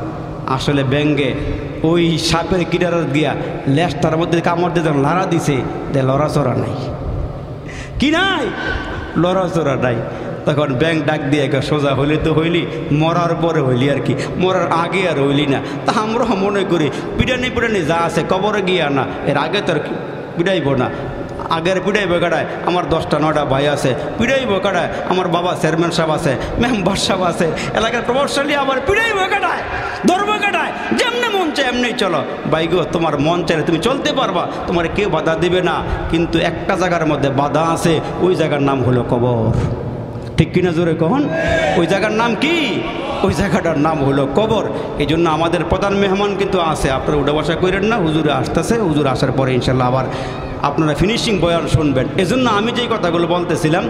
আসলে ব্যাঙে ওই সাপের কিনারার দিয়া লেজটার মধ্যে কামড় দিয়ে যখন লাড়া দিছে, লড়াচড়া নাই, কি নাই, লড়াচড়া নাই। তখন ব্যাঙ ডাক দিয়ে সোজা হইলে তো হইলি, মরার পরে হইলি আর কি, মরার আগে আর হইলি না। তা আমরা মনে করি পিটানি পিটানি যা আছে কবরে গিয়া না, এর আগে তো আর পিটাইব না, আগের পিটাইব কাটায়। আমার 10টা 9টা ভাই আছে, পিটাইব কাটায়। আমার বাবা চেয়ারম্যান সাহেব আছে, মেম্বার সাহেব আছে, এলাকার প্রভাবশালী, আবার পিটাইব কাটায়, ধর্ম কাটায়, যেমনি মন চায় এমনি চলো। ভাই গো, তোমার মন চাইলে তুমি চলতে পারবা, তোমার কেউ বাধা দিবে না। কিন্তু একটা জায়গার মধ্যে বাধা আছে, ওই জায়গার নাম হলো কবর। ঠিক কিনা জোরে কখন? ওই জায়গার নাম কি? ওই জায়গাটার নাম হলো কবর। এই জন্য আমাদের প্রধান মেহমান কিন্তু আছে, আপনারা উঠা বসা করেন না, হুজুরে আসতেছে, হুজুর আসার পরে ইনশাল্লাহ আবার আপনারা ফিনিশিং বয়ান শুনবেন। এজন্য আমি যেই কথাগুলো বলতেছিলাম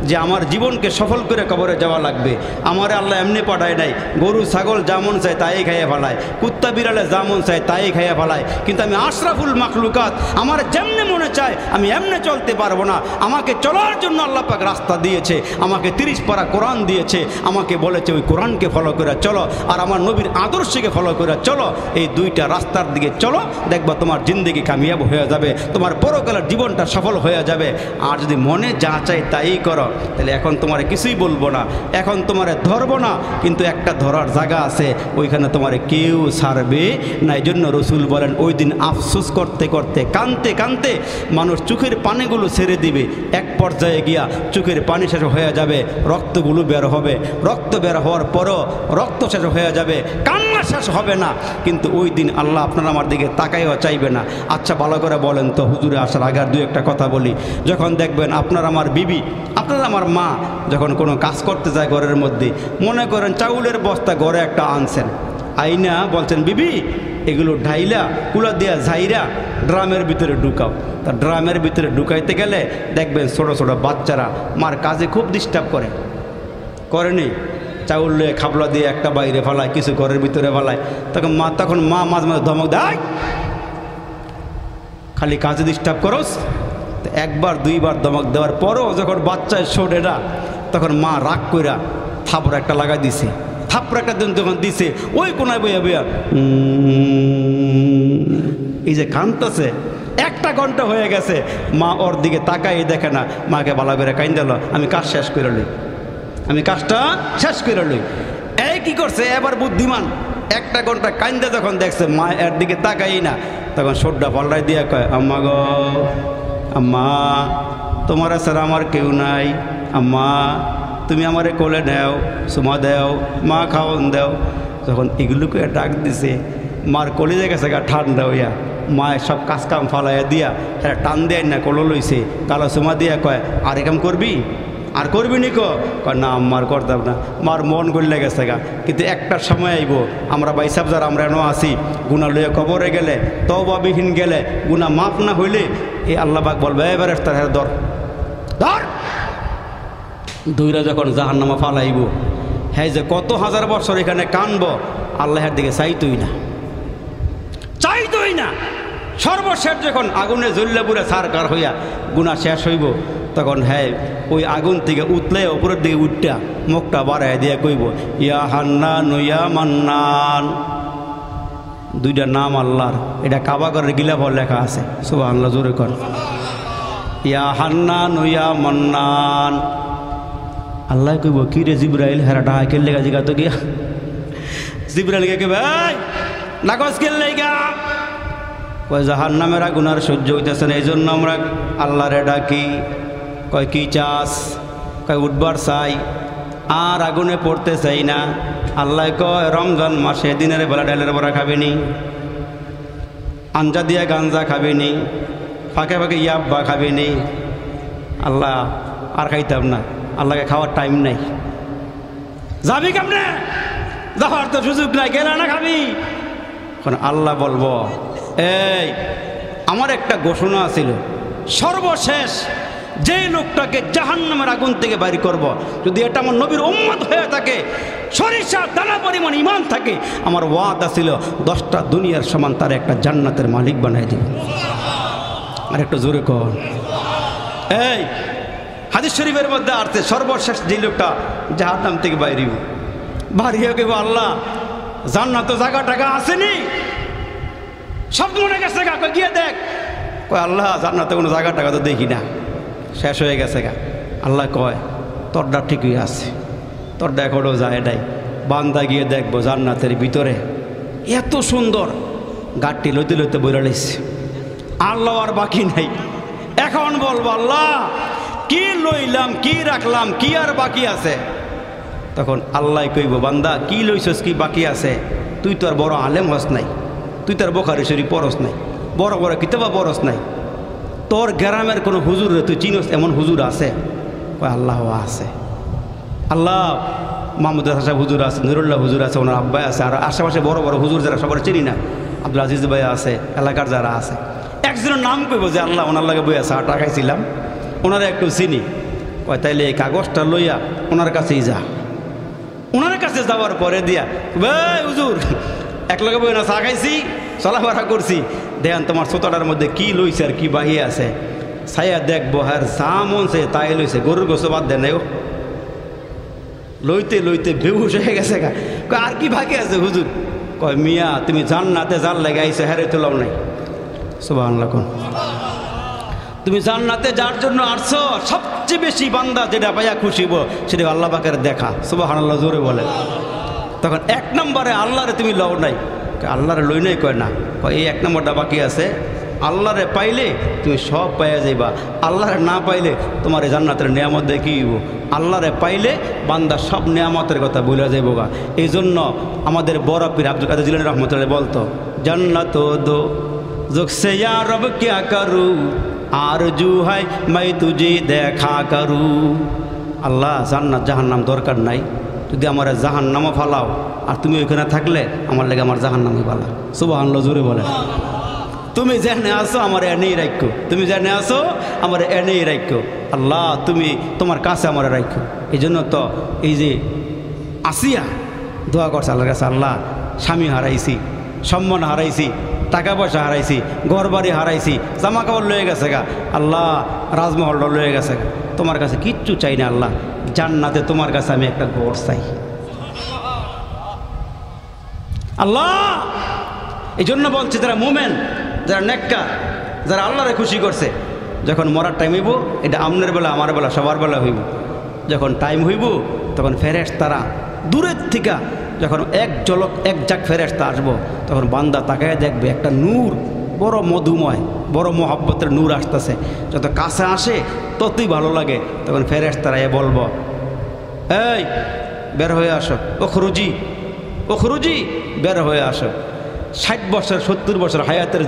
যে আমার জীবনকে সফল করে কবরে যাওয়া লাগবে। আমার আল্লাহ এমনি পাঠায় নাই, গরু ছাগল যেমন চায় তাই খাইয়ে ফেলায়, কুত্তা বিড়ালে যেমন চায় তাই খাইয়ে ফেলায়। কিন্তু আমি আশরাফুল মাখলুকাত, আমার যেমনি মনে চায় আমি এমনি চলতে পারবো না। আমাকে চলার জন্য আল্লাহ পাক রাস্তা দিয়েছে, আমাকে 30 পারা কোরআন দিয়েছে, আমাকে বলেছে ওই কোরআনকে ফলো করে চলো, আর আমার নবীর আদর্শকে ফলো করে চলো। এই দুইটা রাস্তার দিকে চলো, দেখবা তোমার জিন্দেগি কামিয়াব হয়ে যাবে, তোমার পরকালের জীবনটা সফল হয়ে যাবে। আর যদি মনে যা চাই তাই করো, তাহলে এখন তোমার কিছুই বলবো না, এখন তোমার ধরবো না, কিন্তু একটা ধরার জায়গা আছে, ওইখানে তোমার কেউ ছাড়বে না। এই জন্য রসুল বলেন ওই দিন আফসোস করতে করতে, কানতে কানতে মানুষ চোখের পানিগুলো ছেড়ে দিবে। এক পর্যায়ে গিয়া চোখের পানি শেষ হয়ে যাবে, রক্তগুলো বের হবে, রক্ত বের হওয়ার পরও রক্ত শেষ হয়ে যাবে, কান্না শেষ হবে না। কিন্তু ওই দিন আল্লাহ আপনারা আমার দিকে তাকাইও চাইবে না। আচ্ছা ভালো করে বলেন তো, হুজুরে আসার আগে আর 2-1টা কথা বলি। যখন দেখবেন আপনার আমার বিবি, আপনার আমার মা যখন কোনো কাজ করতে যায় ঘরের মধ্যে, মনে করেন চাউলের বস্তা ঘরে একটা আনছেন, আইনা বলছেন বিবি এগুলো ঢাইলা কুলা দিয়া ঝাইরা ড্রামের ভিতরে ঢুকাও। তা ড্রামের ভিতরে ঢুকাইতে গেলে দেখবেন ছোটো ছোটো বাচ্চারা মার কাজে খুব ডিস্টার্ব করেনি, চাউল লয়ে খাবলা দিয়ে একটা বাইরে ফেলায়, কিছু ঘরের ভিতরে ফেলায়। তখন মা মাঝে মাঝে ধমক দেয়, খালি কাজে ডিস্টার্ব করস। একবার 2বার ধমক দেওয়ার পরও যখন বাচ্চায় শোনে না, তখন মা রাগ কইরা থাপড় একটা লাগাই দিছে। থাপড় একটা দিন যখন দিছে, ওই কোনায় বইয়া বইয়া এই যে কানতেছে, 1 ঘন্টা হয়ে গেছে, মা ওর দিকে তাকাই দেখে না, মাকে ভালো করে কাইন্দাল, আমি কাজ শেষ করে লই, আমি কাজটা শেষ করে লই। এই কি করছে এবার বুদ্ধিমান, 1 ঘন্টা কাইন্দা যখন দেখছে মা এর দিকে তাকাই না, তখন সোড্ডা পাল্টাই দিয়া কয়, আম্মা গো, আম্মা তোমার ছাড়া আমার কেউ নাই, আম্মা তুমি আমারে কোলে নেও, সুমা দেও, মা খাওয়ান দেও। যখন এগুলোকে ডাক দিছে, মার কলিজে গেছে গা ঠান্ডা হইয়া, মায়ের সব কাজ কাম ফালাইয়া দিয়া হ্যাঁ টান দেয় না, কোলো লইছে, কালো সুমা দিয়া কয়, আর কাম করবি, আর করবি নি কয় না আম্মার করতাম না। মার মন গড়লে গেছে গা। কিন্তু একটা সময় আইব, আমরা বাইসাব যারা আমরা এনো আসি, গুণা লইয়া কবরে গেলে, তওবাবিহীন গেলে, গুণা মাফ না হইলে এই আল্লাহ পাক বলবে, এবারে তার ধর ধর, দুইরা যখন জাহান্নামে ফালাইব, হ্যাঁ যে কত হাজার বছর এখানে কানব, আল্লাহের দিকে চাইতই না, চাইতই না। সর্বশেষ যখন আগুনে জ্বললে পুরে সারকার হইয়া গুণা শেষ হইব, তখন হ্যাঁ ওই আগুন থেকে উতলে উপরের দিকে উঠটা মুখটা বাড়াই দিয়ে কইব, ইয়া হান্নান ইয়া মান্নান। 2টা নাম আল্লাহর, এটা কাবাগরের গিলাফর লেখা আছে, সুবহানাল্লাহ জোরে কর, ইয়া হান্নান ইয়া মান্নান। আল্লাহ কইব, কি রে জিবরাইল, হেরা ডাহা কেলে গা জিগা তো গিয়া, জিবরাইলকে কে ভাই নাকস কেলে গা, কয় জাহান্নামের আগুনার সহ্য হইতেছে না, এই জন্য আমরা আল্লাহরে ডাকি। কয় কি চাস, কয় উঠবার চাই, আর আগুনে পড়তে চাই না। আল্লাহ কয় রমজান মাসে দিনের বেলা ডালের বড়া খাবেনি, আঞ্জা দিয়া গাঞ্জা খাবেনি, ফাঁকে ফাঁকে ইয়াব্বা খাবেনি। আল্লাহ আর খাইতাম না, আল্লাহকে খাওয়ার টাইম নাই। যাবি কেমনে, যাওয়ার তো সুযোগ নাই, গেলে না খাবি। আল্লাহ বলবো, এই আমার একটা ঘোষণা ছিল, সর্বশেষ যে লোকটাকে জাহান্নামের আগুন থেকে বাইর করব, যদি এটা আমার নবীর উম্মত হয়ে থাকে, সরিষা দানা পরিমাণ ঈমান থাকে, আমার ওয়াদা ছিল 10টা দুনিয়ার সমান তার একটা জান্নাতের মালিক বানাই দিব। আর একটু জোরে কর। এই হাদিস শরীফের মধ্যে আসছে, সর্বশেষ যে লোকটা জাহান্নাম থেকে বাইরিব, বাড়িয়ে গেব, আল্লাহ জান্নাত জায়গা টাকা আসেনি, সব মনে গেছে গা, গিয়ে দেখ। কয় আল্লাহ জান্নাতে কোনো জায়গা টাকা তো দেখি না, শেষ হয়ে গেছে গা। আল্লাহ কয় তোরটা ঠিকই আছে, তোরটা এখনও যায় নাই, বান্দা গিয়ে দেখবো জান্নাতের ভিতরে এত সুন্দর, গাড়টি লইতে লইতে বইরা লাইছে। আল্লাহ আর বাকি নাই, এখন বলবো আল্লাহ কি লইলাম, কি রাখলাম, কি আর বাকি আছে? তখন আল্লাহ কইব, বান্দা কি লইছস, কি বাকি আছে? তুই তো আর বড় আলেম হস নাই, তুই তো আর বুখারী শরীফ পড়স নাই, বড় বড় কিতাবা পড়স নাই, তোর গ্রামের কোনো হুজুর তুই চিনস এমন হুজুর আছে? কয় আল্লাহ আছে। আল্লাহ মাহমুদ সাহেব হুজুর আছে, নুরুল্লাহ হুজুর আছে, ওনার আব্বাই আছে, আর আশেপাশে বড় বড় হুজুর যারা সবার চিনি না, আব্দুল আজিজ ভাই আছে, এলাকার যারা আছে, একজনের নাম কইব যে আল্লাহ ওনার লাগে বই আছে, আটা খাইছিলাম, ওনারা একটু চিনি। কয় তাইলে এই কাগজটা লইয়া ওনার কাছেই যা। ওনার কাছে যাওয়ার পরে দিয়া, ভাই হুজুর এক লগে বই না, চা খাইছি, চলাফেরা করছি, দেখেন তোমার ছোটটার মধ্যে কি লইছে আর কি বাহিয়ে আছে, ছাইয়া দেখবো, হ্যাঁ যা মনছে তাই লইছে, গরুর গোছ বাদ দেন, লইতে লইতে বেহুশ হয়ে গেছে গা। কয় আর কি বাকি আছে হুজুর? কয় মিয়া তুমি জান্নাতে যার লেগে আইছো হেরে তোলাও নাই। সুবহানাল্লাহ। তুমি জান্নাতে যার জন্য আসছো, সবচেয়ে বেশি বান্দা যেটা পাইয়া খুশিব সেটা আল্লাহ পাকের দেখা। সুবহানাল্লাহ জোরে বলে। তখন 1 নম্বরে আল্লাহরে তুমি লও নাই। আল্লাহরে লই নাই, কয় না, কয় এই 1 নম্বরটা বাকি আছে। আল্লাহরে পাইলে তুমি সব পাইয়া যাইবা, আল্লাহরে না পাইলে তোমার এই জান্নাতের নিয়ামত দেখিব। আল্লাহরে পাইলে বান্দা সব নিয়ামতের কথা বলে যাইব গা। এই জন্য আমাদের বড় পীর আব্দুল কাদের জিলানী রহমতুল্লাহ বলতো, জান্নাত দো জোকসে ইয়া রব কিয়া করু, আরজু হয় মাই তুঝে দেখা করু। আল্লাহ জান্নাত জাহান্নাম দরকার নাই, যদি আমার জাহান্নামও ফালাও আর তুমি ওইখানে থাকলে আমার লেগে আমার জাহান্নামই ফালা। সুবহানাল্লাহ জোরে বলে। তুমি জেনে আসো আমার এনেই রাখো, তুমি জেনে আসো আমার এনেই রাখো। আল্লাহ তুমি তোমার কাছে আমার রাখো। এই জন্য তো এই যে আসিয়া দোয়া করছে আল্লাহর কাছে, আল্লাহ স্বামী হারাইছি, সম্মান হারাইছি, টাকা পয়সা হারাইছি, ঘর বাড়ি হারাইছি, জামা কাপড় লয়ে গেছে গা, আল্লাহ রাজমহলটা লয়ে গেছে গা, তোমার কাছে কিচ্ছু চাই না আল্লাহ, জান্নাতে তোমার কাছে আমি একটা ঘর চাই আল্লাহ। এই জন্য বলছে যারা মোমেন, যারা নেককার, যারা আল্লাহরে খুশি করছে। যখন মরার টাইম হইব, এটা আমনের বেলা আমার বেলা সবার বেলা হইব, যখন টাইম হইব তখন ফেরেশতারা দূরের থেকে যখন এক ঝলক এক ঝাঁক ফেরেশতা আসবো, তখন বান্দা তাকায় দেখবে একটা নূর, বড় মধুময়, বড় মহব্বতের নূর আসতেছে। যত কাছে আসে ততই ভালো লাগে। তখন ফেরেশতারা এ বলবো, এই বের হয়ে আসো, ও খরুজি বের হয়ে আসো। 60 বছর 70 বছর হায়াতের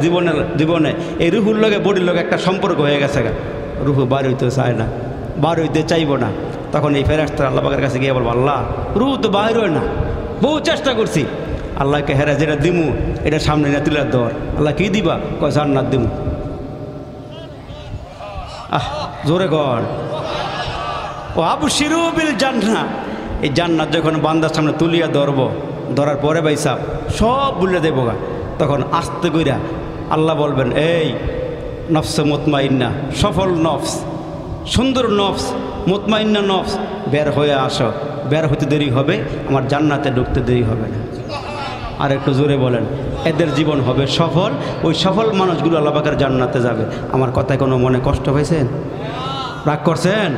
জীবনে এই রুহুর লগে বডির লগে একটা সম্পর্ক হয়ে গেছে, রুহু বার হইতে চায় না, বার হইতে চাইব না। তখন এই ফেরেশতারা আল্লাহ পাকের কাছে গিয়ে বলবো, আল্লাহ রুহু তো বাইর হয় না, বহু চেষ্টা করছি। আল্লাহকে হেরা যেটা দিমু এটা সামনে না তুলে দর। আল্লাহ কি দিবা? কয় জান্নাত দিমু। জোরে কর, ও আবশিরু বিল জান্নাত। এই জান্নাত যখন বান্দার সামনে তুলিয়া ধরার পরে ভাই সাহেব সব ভুলে দেবো গা। তখন আস্তে কইরা আল্লাহ বলবেন, এই নফসে মুতমাইন্না, সফল নফস, সুন্দর নফস, মুতমাইন্না নফস, বের হয়ে আসো। বের হতে দেরি হবে, আমার জান্নাতে ঢুকতে দেরি হবে না। আর একটু জোরে বলেন, এদের জীবন হবে সফল। ওই সফল মানুষগুলো আল্লাহ পাকের জান্নাতে যাবে। আমার কথায় কোনো মনে কষ্ট হয়েছেন? রাগ করছেন?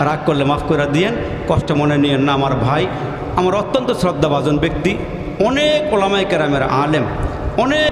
রাগ করলে মাফ করে দিয়েন, কষ্ট মনে নিয়েন না। আমার ভাই, আমার অত্যন্ত শ্রদ্ধাভাজন ব্যক্তি, অনেক ওলামায়ে কেরামের আলেম, অনেক